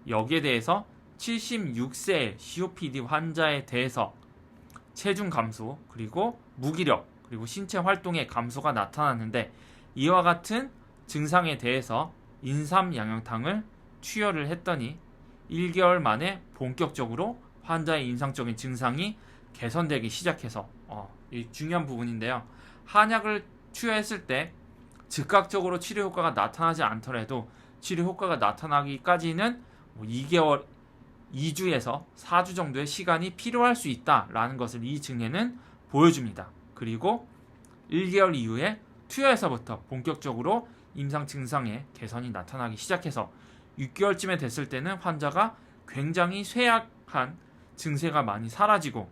여기에 대해서 76세 COPD 환자에 대해서 체중 감소 그리고 무기력 그리고 신체 활동의 감소가 나타났는데 이와 같은 증상에 대해서 인삼 양령탕을 투여를 했더니 1개월 만에 본격적으로 환자의 임상적인 증상이 개선되기 시작해서 이 중요한 부분인데요. 한약을 투여했을 때 즉각적으로 치료 효과가 나타나지 않더라도 치료 효과가 나타나기까지는 2개월, 2주에서 4주 정도의 시간이 필요할 수 있다라는 것을 이 증례는 보여줍니다. 그리고 1개월 이후에 투여에서부터 본격적으로 임상 증상의 개선이 나타나기 시작해서 6개월쯤에 됐을 때는 환자가 굉장히 쇠약한 증세가 많이 사라지고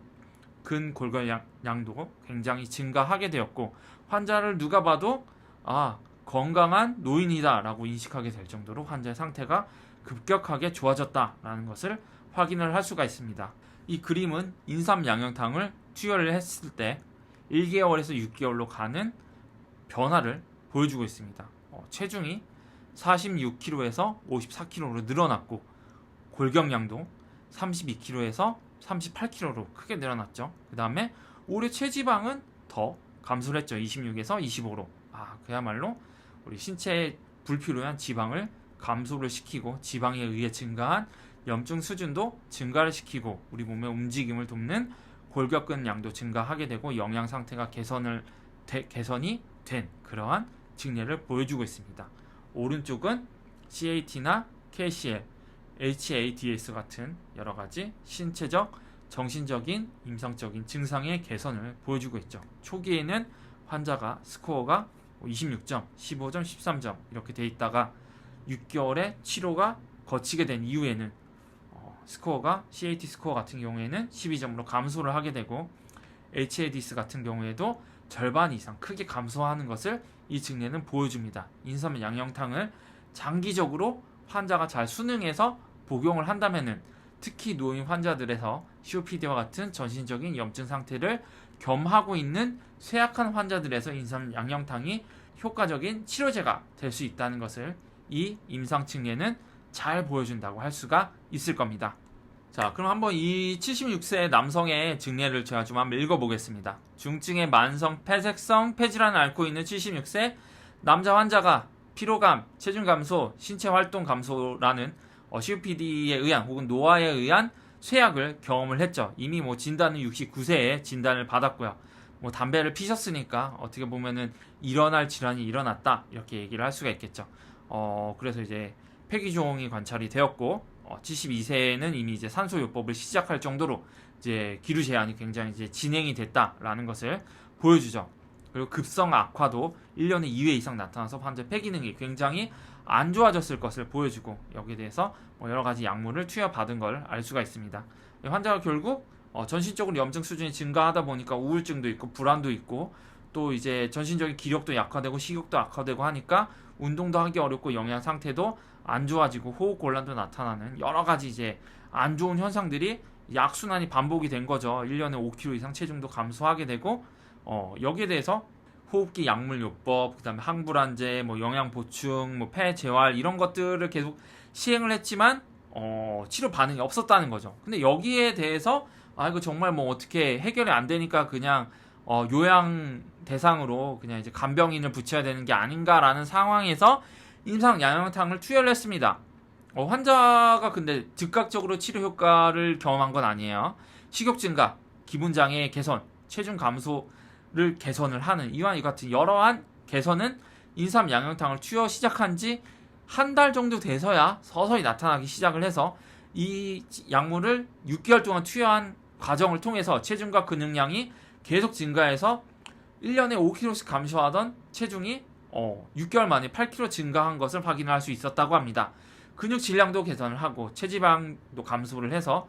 근골격량도 굉장히 증가하게 되었고 환자를 누가 봐도 건강한 노인이다 라고 인식하게 될 정도로 환자의 상태가 급격하게 좋아졌다라는 것을 확인을 할 수가 있습니다. 이 그림은 인삼 양령탕을 투여를 했을 때 1개월에서 6개월로 가는 변화를 보여주고 있습니다. 체중이 46kg에서 54kg로 늘어났고 골격량도 32kg에서 38kg로 크게 늘어났죠. 그 다음에 오히려 체지방은 더 감소를 했죠. 26에서 25로. 그야말로 우리 신체에 불필요한 지방을 감소를 시키고 지방에 의해 증가한 염증 수준도 증가를 시키고 우리 몸의 움직임을 돕는 골격근 양도 증가하게 되고 영양 상태가 개선이 된 그러한 증례를 보여주고 있습니다. 오른쪽은 CAT나 KCL, HADS 같은 여러가지 신체적, 정신적인, 임상적인 증상의 개선을 보여주고 있죠. 초기에는 환자가 스코어가 26점, 15점, 13점 이렇게 돼 있다가 6개월의 치료가 거치게 된 이후에는 스코어가 CAT 스코어 같은 경우에는 12점으로 감소를 하게 되고 HADS 같은 경우에도 절반 이상 크게 감소하는 것을 이 증례는 보여줍니다. 인삼 양령탕을 장기적으로 환자가 잘 수능해서 복용을 한다면은 특히 노인 환자들에서 COPD와 같은 전신적인 염증 상태를 겸하고 있는 쇠약한 환자들에서 인삼 양령탕이 효과적인 치료제가 될 수 있다는 것을 이 임상 증례는 잘 보여준다고 할 수가 있을 겁니다. 자, 그럼 한번 이 76세 남성의 증례를 제가 좀 한번 읽어보겠습니다. 중증의 만성 폐색성 폐질환을 앓고 있는 76세 남자 환자가 피로감, 체중 감소, 신체 활동 감소라는 COPD에 의한 혹은 노화에 의한 쇠약을 경험을 했죠. 이미 뭐 진단은 69세에 진단을 받았고요. 뭐 담배를 피셨으니까 어떻게 보면은 일어날 질환이 일어났다 이렇게 얘기를 할 수가 있겠죠. 그래서 이제 폐기종이 관찰이 되었고 72세에는 이미 이제 산소요법을 시작할 정도로 이제 기류 제한이 굉장히 이제 진행이 됐다라는 것을 보여주죠. 그리고 급성 악화도 1년에 2회 이상 나타나서 환자 폐기능이 굉장히 안 좋아졌을 것을 보여주고 여기에 대해서 뭐 여러 가지 약물을 투여받은 걸 알 수가 있습니다. 환자가 결국 전신적으로 염증 수준이 증가하다 보니까 우울증도 있고 불안도 있고 또 이제 전신적인 기력도 약화되고 식욕도 악화되고 하니까 운동도 하기 어렵고 영양 상태도 안 좋아지고 호흡 곤란도 나타나는 여러 가지 이제 안 좋은 현상들이 악순환이 반복이 된 거죠. 1년에 5kg 이상 체중도 감소하게 되고 여기에 대해서 호흡기 약물요법, 그다음에 항불안제, 뭐 영양 보충, 뭐 폐 재활 이런 것들을 계속 시행을 했지만 치료 반응이 없었다는 거죠. 근데 여기에 대해서 이거 정말 뭐 어떻게 해결이 안 되니까 그냥 요양 대상으로 그냥 이제 간병인을 붙여야 되는 게 아닌가라는 상황에서 임상 양형탕을 투여를 했습니다. 환자가 근데 즉각적으로 치료 효과를 경험한 건 아니에요. 식욕 증가, 기분 장애 개선, 체중 감소를 개선을 하는 이와 같은 여러한 개선은 인삼 양형탕을 투여 시작한 지 한 달 정도 돼서야 서서히 나타나기 시작을 해서 이 약물을 6개월 동안 투여한 과정을 통해서 체중과 근육량이 계속 증가해서 1년에 5kg씩 감소하던 체중이 6개월 만에 8kg 증가한 것을 확인할 수 있었다고 합니다. 근육 질량도 개선을 하고 체지방도 감소를 해서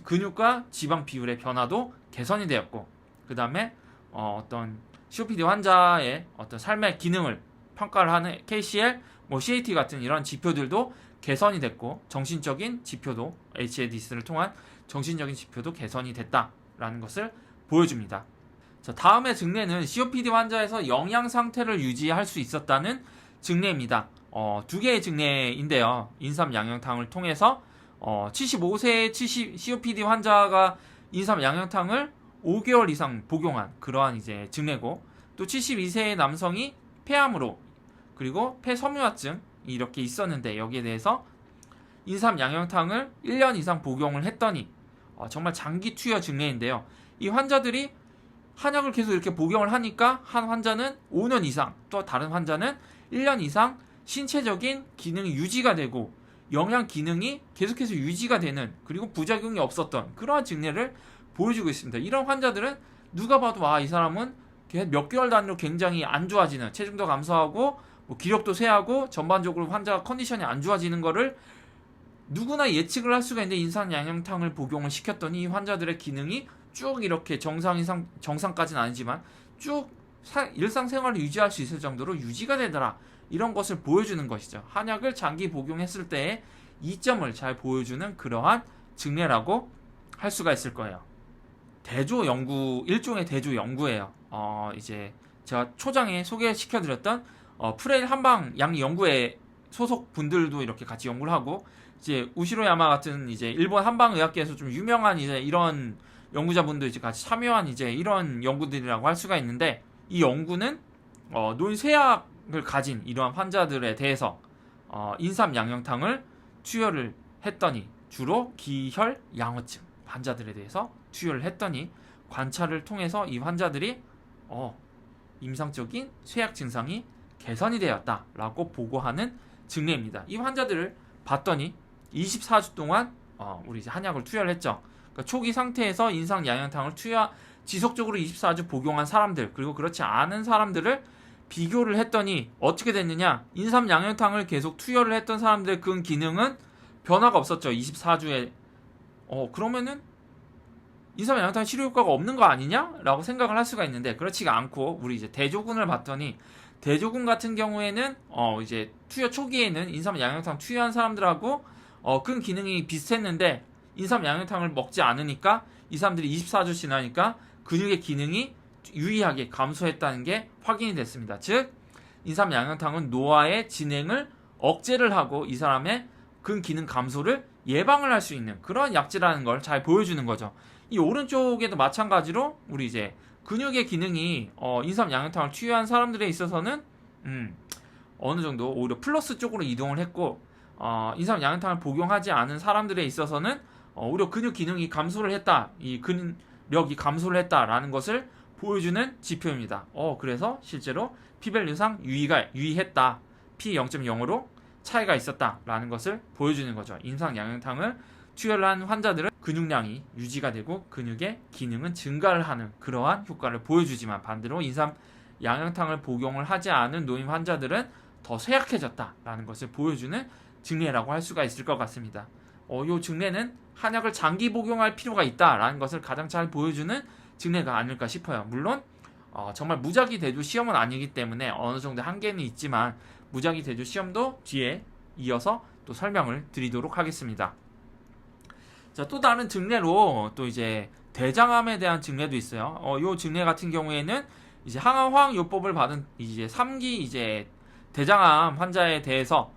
근육과 지방 비율의 변화도 개선이 되었고 그 다음에 어떤 COPD 환자의 어떤 삶의 기능을 평가를 하는 KCL, 뭐 CAT 같은 이런 지표들도 개선이 됐고 정신적인 지표도 HADS를 통한 정신적인 지표도 개선이 됐다라는 것을 보여줍니다. 자, 다음의 증례는 COPD 환자에서 영양 상태를 유지할 수 있었다는 증례입니다. 두 개의 증례인데요. 인삼 양형탕을 통해서 75세의 COPD 환자가 인삼 양형탕을 5개월 이상 복용한 그러한 이제 증례고 또 72세의 남성이 폐암으로 그리고 폐섬유화증 이렇게 있었는데 여기에 대해서 인삼 양형탕을 1년 이상 복용을 했더니 정말 장기 투여 증례인데요. 이 환자들이 한약을 계속 이렇게 복용을 하니까 한 환자는 5년 이상 또 다른 환자는 1년 이상 신체적인 기능이 유지가 되고 영양 기능이 계속해서 유지가 되는 그리고 부작용이 없었던 그러한 증례를 보여주고 있습니다. 이런 환자들은 누가 봐도 이 사람은 몇 개월 단위로 굉장히 안 좋아지는 체중도 감소하고 뭐 기력도 쇠하고 전반적으로 환자가 컨디션이 안 좋아지는 거를 누구나 예측을 할 수가 있는데 인삼 양형탕을 복용을 시켰더니 이 환자들의 기능이 쭉 이렇게 정상까지는 아니지만 쭉 일상생활을 유지할 수 있을 정도로 유지가 되더라. 이런 것을 보여주는 것이죠. 한약을 장기 복용했을 때의 이점을 잘 보여주는 그러한 증례라고 할 수가 있을 거예요. 대조 연구, 일종의 대조 연구예요. 이제 제가 초장에 소개시켜드렸던 프레일 한방 양 연구회 소속 분들도 이렇게 같이 연구를 하고 이제 우시로 야마 같은 이제 일본 한방 의학계에서 좀 유명한 이제 이런 연구자분도 이제 같이 참여한 이제 이런 연구들이라고 할 수가 있는데 이 연구는 노인쇠약을 가진 이러한 환자들에 대해서 인삼 양형탕을 투여를 했더니 주로 기혈 양호증 환자들에 대해서 투여를 했더니 관찰을 통해서 이 환자들이 임상적인 쇠약 증상이 개선이 되었다라고 보고하는 증례입니다. 이 환자들을 봤더니 24주 동안 우리 이제 한약을 투여를 했죠. 그러니까 초기 상태에서 인삼 양형탕을 지속적으로 24주 복용한 사람들 그리고 그렇지 않은 사람들을 비교를 했더니 어떻게 됐느냐? 인삼 양형탕을 계속 투여를 했던 사람들의 그 기능은 변화가 없었죠. 24주에 그러면은 인삼 양형탕 치료 효과가 없는 거 아니냐라고 생각을 할 수가 있는데 그렇지가 않고 우리 이제 대조군을 봤더니 대조군 같은 경우에는 이제 투여 초기에는 인삼 양형탕 투여한 사람들하고 근 기능이 비슷했는데 인삼 양형탕을 먹지 않으니까 이 사람들이 24주 지나니까 근육의 기능이 유의하게 감소했다는 게 확인이 됐습니다. 즉 인삼 양형탕은 노화의 진행을 억제를 하고 이 사람의 근 기능 감소를 예방을 할 수 있는 그런 약지라는 걸 잘 보여주는 거죠. 이 오른쪽에도 마찬가지로 우리 이제 근육의 기능이 인삼 양념탕을 투여한 사람들에 있어서는 어느 정도 오히려 플러스 쪽으로 이동을 했고, 인삼 양념탕을 복용하지 않은 사람들에 있어서는 오히려 근육 기능이 감소를 했다, 이 근력이 감소를 했다라는 것을 보여주는 지표입니다. 그래서 실제로 피밸류상 유의했다, P 0.0으로 차이가 있었다라는 것을 보여주는 거죠. 인삼 양념탕을 투여를 한 환자들은 근육량이 유지가 되고 근육의 기능은 증가를 하는 그러한 효과를 보여주지만, 반대로 인삼 양념탕을 복용을 하지 않은 노인 환자들은 더 쇠약해졌다라는 것을 보여주는 증례라고 할 수가 있을 것 같습니다. 이 증례는 한약을 장기 복용할 필요가 있다라는 것을 가장 잘 보여주는 증례가 아닐까 싶어요. 물론 정말 무작위 대조 시험은 아니기 때문에 어느 정도 한계는 있지만, 무작위 대조 시험도 뒤에 이어서 또 설명을 드리도록 하겠습니다. 자, 또 다른 증례로 또 이제 대장암에 대한 증례도 있어요. 요 증례 같은 경우에는 이제 항암 화학요법을 받은 이제 3기 이제 대장암 환자에 대해서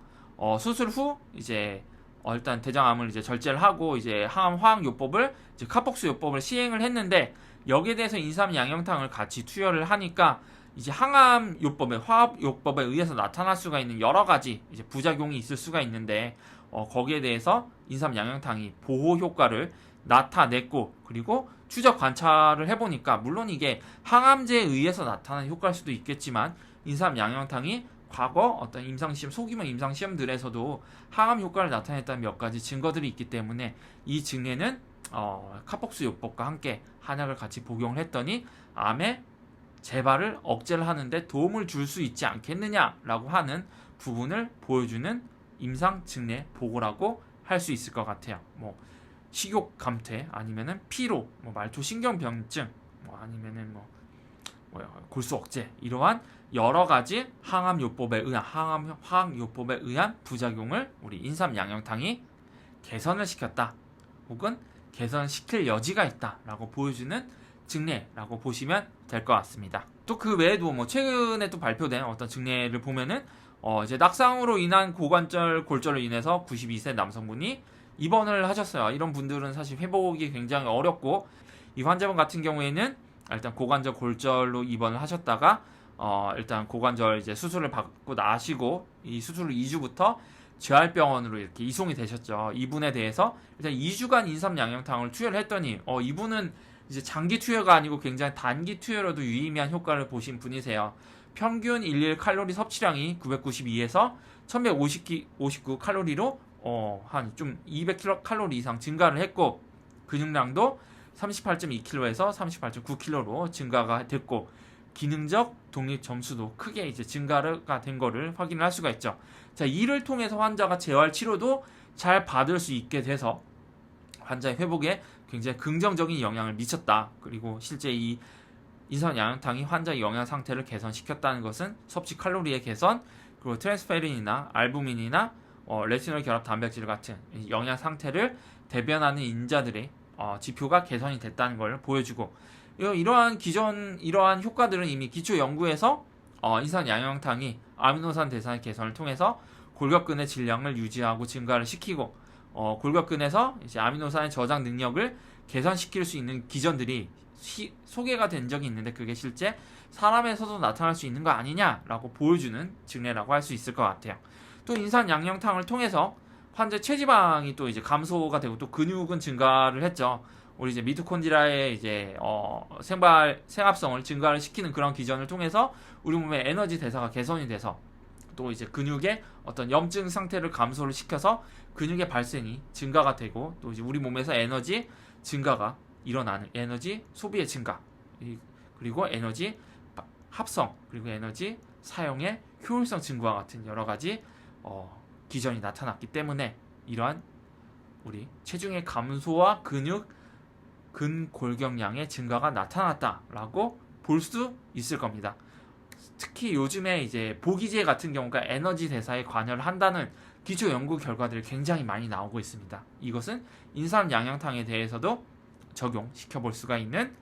수술 후 이제 일단 대장암을 이제 절제를 하고 이제 항암 화학요법을 이제 카폭스 요법을 시행을 했는데, 여기에 대해서 인삼 양념탕을 같이 투여를 하니까 이제 항암 요법에 화학 요법에 의해서 나타날 수가 있는 여러 가지 이제 부작용이 있을 수가 있는데, 거기에 대해서 인삼 양념탕이 보호 효과를 나타냈고, 그리고 추적 관찰을 해보니까 물론 이게 항암제에 의해서 나타난 효과일 수도 있겠지만, 인삼 양념탕이 과거 어떤 임상시험, 소규모 임상시험들에서도 항암 효과를 나타냈다는 몇 가지 증거들이 있기 때문에, 이 증례는 카폭스 요법과 함께 한약을 같이 복용을 했더니 암의 재발을 억제를 하는데 도움을 줄 수 있지 않겠느냐라고 하는 부분을 보여주는 임상 증례 보고라고 할 수 있을 것 같아요. 뭐 식욕 감퇴, 아니면은 피로, 말초 신경병증, 아니면은 골수 억제, 이러한 여러 가지 항암 요법에 의한 항암 화학 요법에 의한 부작용을 우리 인삼 양념탕이 개선을 시켰다, 혹은 개선시킬 여지가 있다라고 보여주는 증례라고 보시면 될 것 같습니다. 또 그 외에도 최근에 또 발표된 어떤 증례를 보면은 이제 낙상으로 인한 고관절 골절로 인해서 92세 남성분이 입원을 하셨어요. 이런 분들은 사실 회복이 굉장히 어렵고, 이 환자분 같은 경우에는 일단 고관절 골절로 입원을 하셨다가 일단 고관절 이제 수술을 받고 나시고, 이 수술 후 2주부터 재활병원으로 이렇게 이송이 되셨죠. 이분에 대해서 일단 2주간 인삼 양념탕을 투여를 했더니 이분은 이제 장기 투여가 아니고 굉장히 단기 투여로도 유의미한 효과를 보신 분이세요. 평균 일일 칼로리 섭취량이 992에서 1159 칼로리로 한 좀 200kcal 이상 증가를 했고, 근육량도 38.2kg에서 38.9kg로 증가가 됐고, 기능적 독립 점수도 크게 이제 증가가 된 거를 확인을 할 수가 있죠. 자, 이를 통해서 환자가 재활 치료도 잘 받을 수 있게 돼서 환자의 회복에 굉장히 긍정적인 영향을 미쳤다. 그리고 실제 이 인삼 양념탕이 환자의 영양 상태를 개선시켰다는 것은 섭취 칼로리의 개선, 그리고 트랜스페린이나 알부민이나 레티놀 결합 단백질 같은 영양 상태를 대변하는 인자들의 지표가 개선이 됐다는 걸 보여주고, 이러한 효과들은 이미 기초 연구에서 인삼 양념탕이 아미노산 대사의 개선을 통해서 골격근의 질량을 유지하고 증가를 시키고, 골격근에서 이제 아미노산의 저장 능력을 개선시킬 수 있는 기전들이 소개가 된 적이 있는데, 그게 실제 사람에서도 나타날 수 있는 거 아니냐라고 보여주는 증례라고 할 수 있을 것 같아요. 또 인삼 양념탕을 통해서 환자 체지방이 또 이제 감소가 되고, 또 근육은 증가를 했죠. 우리 이제 미토콘드리아의 이제 생합성을 증가를 시키는 그런 기전을 통해서 우리 몸의 에너지 대사가 개선이 돼서, 또 이제 근육의 어떤 염증 상태를 감소를 시켜서 근육의 발생이 증가가 되고, 또 이제 우리 몸에서 에너지 증가가 일어나는, 에너지 소비의 증가, 그리고 에너지 합성, 그리고 에너지 사용의 효율성 증가와 같은 여러 가지 기전이 나타났기 때문에, 이러한 우리 체중의 감소와 근골격량의 증가가 나타났다라고 볼 수 있을 겁니다. 특히 요즘에 이제 보기제 같은 경우가 에너지 대사에 관여를 한다는 기초 연구 결과들이 굉장히 많이 나오고 있습니다. 이것은 인삼 양념탕에 대해서도 적용시켜 볼 수가 있는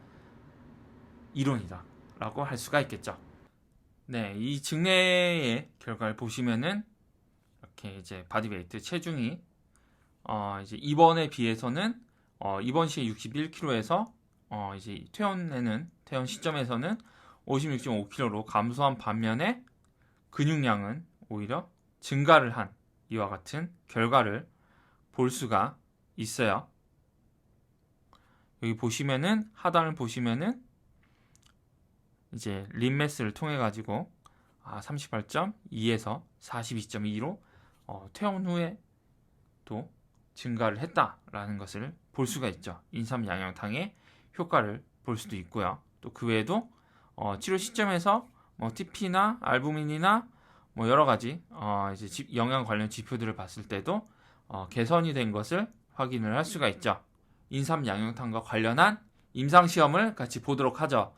이론이다 라고 할 수가 있겠죠. 네, 이 증례의 결과를 보시면은 이렇게 이제 바디웨이트 체중이 이제 입원에 비해서는 입원 시에 61kg에서 이제 퇴원 시점에서는 56.5kg로 감소한 반면에 근육량은 오히려 증가를 한 이와 같은 결과를 볼 수가 있어요. 여기 보시면은 하단을 보시면은 이제 림매스를 통해 가지고 38.2에서 42.2로 퇴원 후에 또 증가를 했다라는 것을 볼 수가 있죠. 인삼 양념탕의 효과를 볼 수도 있고요. 또 그 외에도 치료 시점에서 TP나 알부민이나 여러 가지 이제 영양 관련 지표들을 봤을 때도 개선이 된 것을 확인을 할 수가 있죠. 인삼 양념탕과 관련한 임상 시험을 같이 보도록 하죠.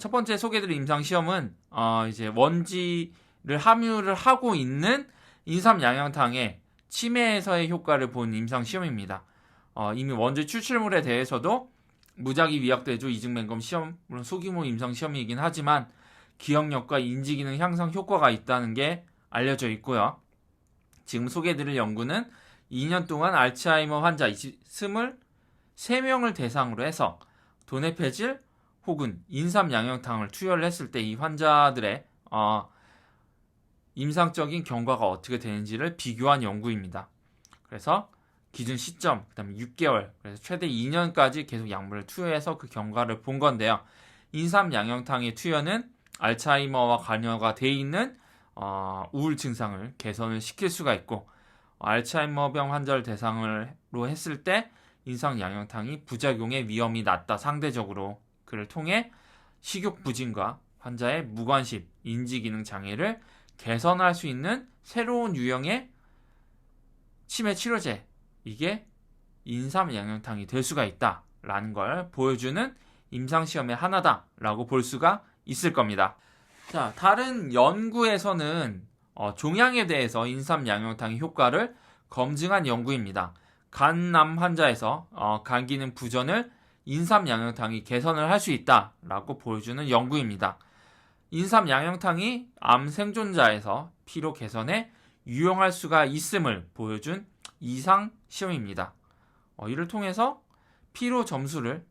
첫 번째 소개드릴 임상 시험은 이제 원지를 함유를 하고 있는 인삼 양념탕의 치매에서의 효과를 본 임상 시험입니다. 이미 원주 추출물에 대해서도 무작위 위약대조 이증맹검 시험, 물론 소규모 임상 시험이긴 하지만 기억력과 인지기능 향상 효과가 있다는 게 알려져 있고요. 지금 소개해드릴 연구는 2년 동안 알츠하이머 환자 23명을 대상으로 해서 도네페질 혹은 인삼 양념탕을 투여를 했을 때 이 환자들의 임상적인 경과가 어떻게 되는지를 비교한 연구입니다. 그래서 기준 시점, 그 다음에 6개월, 그래서 최대 2년까지 계속 약물을 투여해서 그 경과를 본 건데요. 인삼 양념탕의 투여는 알츠하이머와 관여가 돼 있는 우울 증상을 개선을 시킬 수가 있고, 알츠하이머병 환자를 대상으로 했을 때 인삼 양념탕이 부작용의 위험이 낮다, 상대적으로. 그를 통해 식욕 부진과 환자의 무관심, 인지기능 장애를 개선할 수 있는 새로운 유형의 치매 치료제, 이게 인삼 양념탕이 될 수가 있다라는 걸 보여주는 임상시험의 하나다라고 볼 수가 있을 겁니다. 자, 다른 연구에서는 종양에 대해서 인삼 양념탕의 효과를 검증한 연구입니다. 간암 환자에서 간 기능 부전을 인삼 양념탕이 개선을 할 수 있다라고 보여주는 연구입니다. 인삼 양념탕이 암 생존자에서 피로 개선에 유용할 수가 있음을 보여준 이상 시험입니다. 이를 통해서 피로 점수를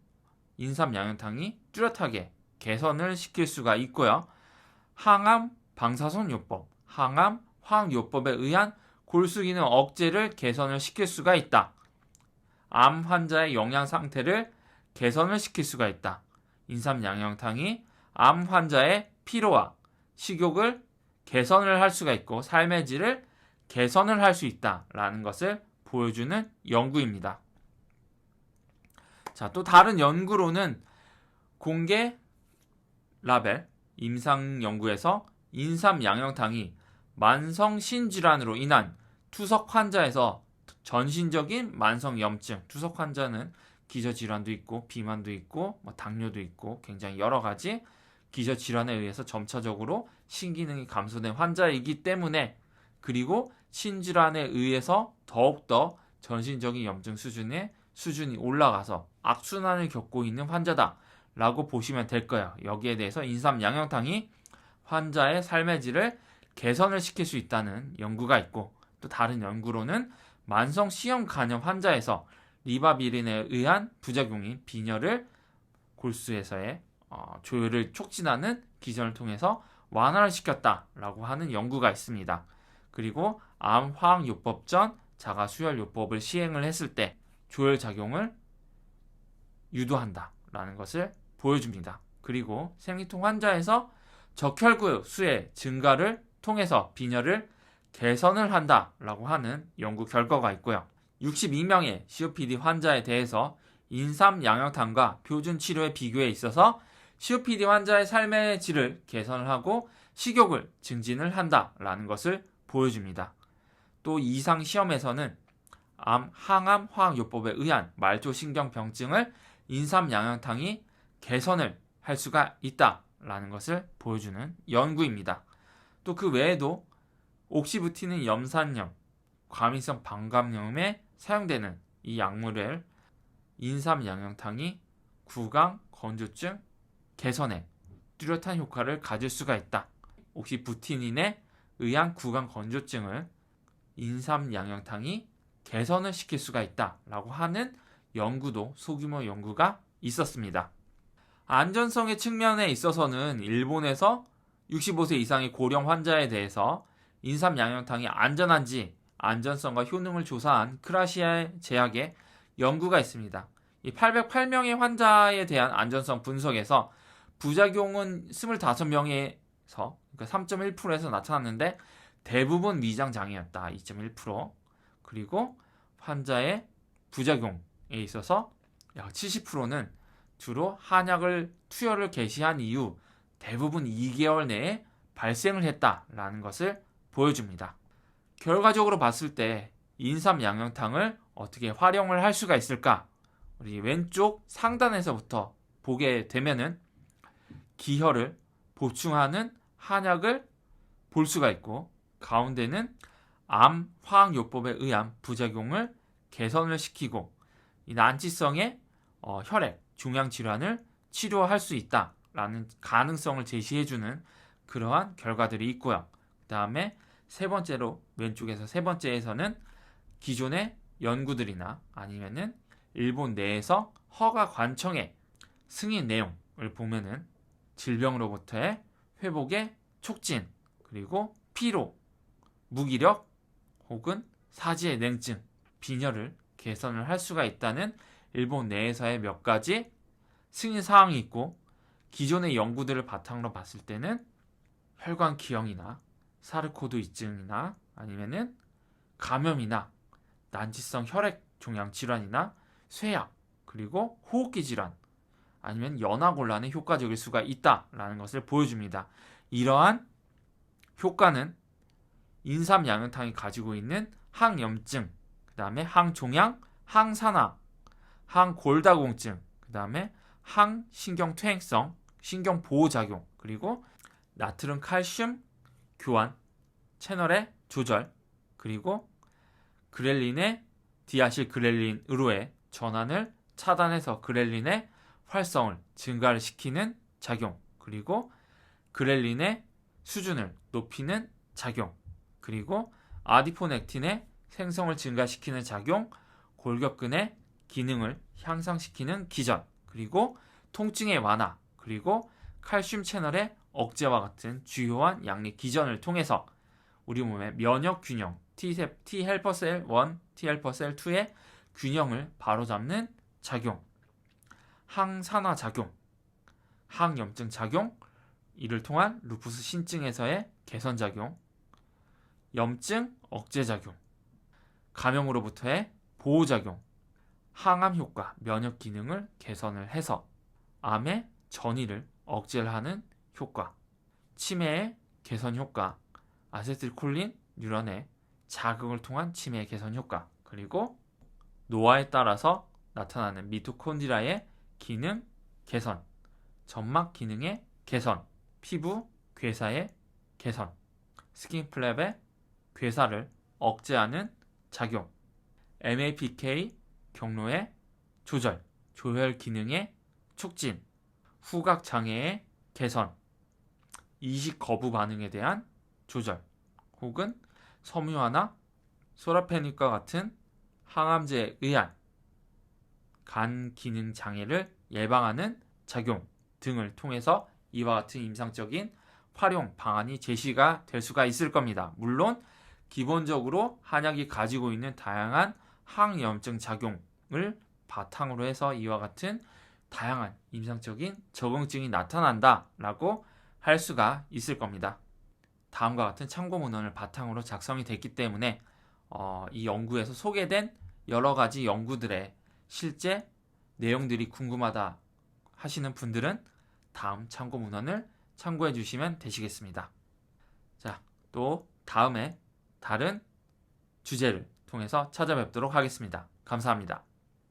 인삼 양념탕이 뚜렷하게 개선을 시킬 수가 있고요. 항암 방사선요법, 항암 화학요법에 의한 골수기능 억제를 개선을 시킬 수가 있다. 암 환자의 영양 상태를 개선을 시킬 수가 있다. 인삼 양념탕이 암 환자의 피로와 식욕을 개선을 할 수가 있고 삶의 질을 개선을 할 수 있다라는 것을 보여주는 연구입니다. 자, 또 다른 연구로는 공개 라벨 임상 연구에서 인삼 양념탕이 만성 신질환으로 인한 투석 환자에서 전신적인 만성 염증, 투석 환자는 기저질환도 있고 비만도 있고 당뇨도 있고 굉장히 여러 가지 기저질환에 의해서 점차적으로 신기능이 감소된 환자이기 때문에, 그리고 신질환에 의해서 더욱더 전신적인 염증 수준이 올라가서 악순환을 겪고 있는 환자다라고 보시면 될 거예요. 여기에 대해서 인삼 양념탕이 환자의 삶의 질을 개선을 시킬 수 있다는 연구가 있고, 또 다른 연구로는 만성 C형 간염 환자에서 리바비린에 의한 부작용인 빈혈을 골수에서의 조혈을 촉진하는 기전을 통해서 완화를 시켰다라고 하는 연구가 있습니다. 그리고 암 화학요법 전 자가수혈요법을 시행을 했을 때 조혈 작용을 유도한다라는 것을 보여줍니다. 그리고 생리통 환자에서 적혈구 수의 증가를 통해서 빈혈을 개선을 한다라고 하는 연구 결과가 있고요. 62명의 COPD 환자에 대해서 인삼 양념탕과 표준 치료의 비교에 있어서 COPD 환자의 삶의 질을 개선을 하고 식욕을 증진을 한다라는 것을 보여줍니다. 또 이상 시험에서는 항암 화학요법에 의한 말초신경병증을 인삼 양념탕이 개선을 할 수가 있다라는 것을 보여주는 연구입니다. 또 그 외에도 옥시부티는 염산염, 과민성 방광염에 사용되는 이 약물을 인삼 양념탕이 구강 건조증 개선에 뚜렷한 효과를 가질 수가 있다. 옥시부티닌에 의한 구강 건조증을 인삼 양념탕이 개선을 시킬 수가 있다라고 하는 연구도 소규모 연구가 있었습니다. 안전성의 측면에 있어서는 일본에서 65세 이상의 고령 환자에 대해서 인삼 양념탕이 안전한지 안전성과 효능을 조사한 크라시아 제약의 연구가 있습니다. 이 808명의 환자에 대한 안전성 분석에서 부작용은 25명에서 그러니까 3.1%에서 나타났는데 대부분 위장 장애였다. 2.1%. 그리고 환자의 부작용에 있어서 약 70%는 주로 한약을 투여를 개시한 이후 대부분 2개월 내에 발생을 했다라는 것을 보여줍니다. 결과적으로 봤을 때 인삼 양념탕을 어떻게 활용을 할 수가 있을까? 우리 왼쪽 상단에서부터 보게 되면은 기혈을 보충하는 한약을 볼 수가 있고 가운데는 암 화학요법에 의한 부작용을 개선을 시키고 이 난치성의 혈액 중양 질환을 치료할 수 있다라는 가능성을 제시해주는 그러한 결과들이 있고요. 그 다음에 세 번째로 왼쪽에서 세 번째에서는 기존의 연구들이나 아니면은 일본 내에서 허가 관청의 승인 내용을 보면은 질병으로부터의 회복의 촉진, 그리고 피로, 무기력 혹은 사지의 냉증, 빈혈을 개선을 할 수가 있다는 일본 내에서의 몇 가지 승인 사항이 있고 기존의 연구들을 바탕으로 봤을 때는 혈관 기형이나 사르코드증이나 아니면은 감염이나 난치성 혈액 종양 질환이나 쇠약 그리고 호흡기 질환 아니면 연화곤란에 효과적일 수가 있다라는 것을 보여줍니다. 이러한 효과는 인삼 양념탕이 가지고 있는 항염증, 그 다음에 항종양, 항산화, 항골다공증, 그 다음에 항신경퇴행성, 신경보호작용, 그리고 나트륨 칼슘 교환 채널의 조절, 그리고 그렐린의 디아실 그렐린으로의 전환을 차단해서 그렐린의 활성을 증가를 시키는 작용, 그리고 그렐린의 수준을 높이는 작용, 그리고 아디포넥틴의 생성을 증가시키는 작용, 골격근의 기능을 향상시키는 기전, 그리고 통증의 완화, 그리고 칼슘 채널의 억제와 같은 주요한 양리 기전을 통해서 우리 몸의 면역 균형, T 헬퍼셀 1, T 헬퍼셀 2의 균형을 바로잡는 작용, 항산화 작용, 항염증 작용, 이를 통한 루푸스 신증에서의 개선 작용, 염증 억제 작용, 감염으로부터의 보호 작용, 항암 효과, 면역 기능을 개선을 해서 암의 전이를 억제를 하는 효과, 치매의 개선 효과, 아세틸콜린 뉴런의 자극을 통한 치매 개선 효과, 그리고 노화에 따라서 나타나는 미토콘드리아의 기능 개선, 점막 기능의 개선, 피부 괴사의 개선, 스킨플랩의 괴사를 억제하는 작용, MAPK 경로의 조절, 조혈 기능의 촉진, 후각 장애의 개선, 이식 거부 반응에 대한 조절, 혹은 섬유화나 소라페닉과 같은 항암제에 의한 간 기능 장애를 예방하는 작용 등을 통해서 이와 같은 임상적인 활용 방안이 제시가 될 수가 있을 겁니다. 물론 기본적으로 한약이 가지고 있는 다양한 항염증 작용을 바탕으로 해서 이와 같은 다양한 임상적인 적응증이 나타난다라고 할 수가 있을 겁니다. 다음과 같은 참고 문헌을 바탕으로 작성이 됐기 때문에 이 연구에서 소개된 여러 가지 연구들의 실제 내용들이 궁금하다 하시는 분들은 다음 참고 문헌을 참고해 주시면 되시겠습니다. 자, 또 다음에 다른 주제를 통해서 찾아뵙도록 하겠습니다. 감사합니다.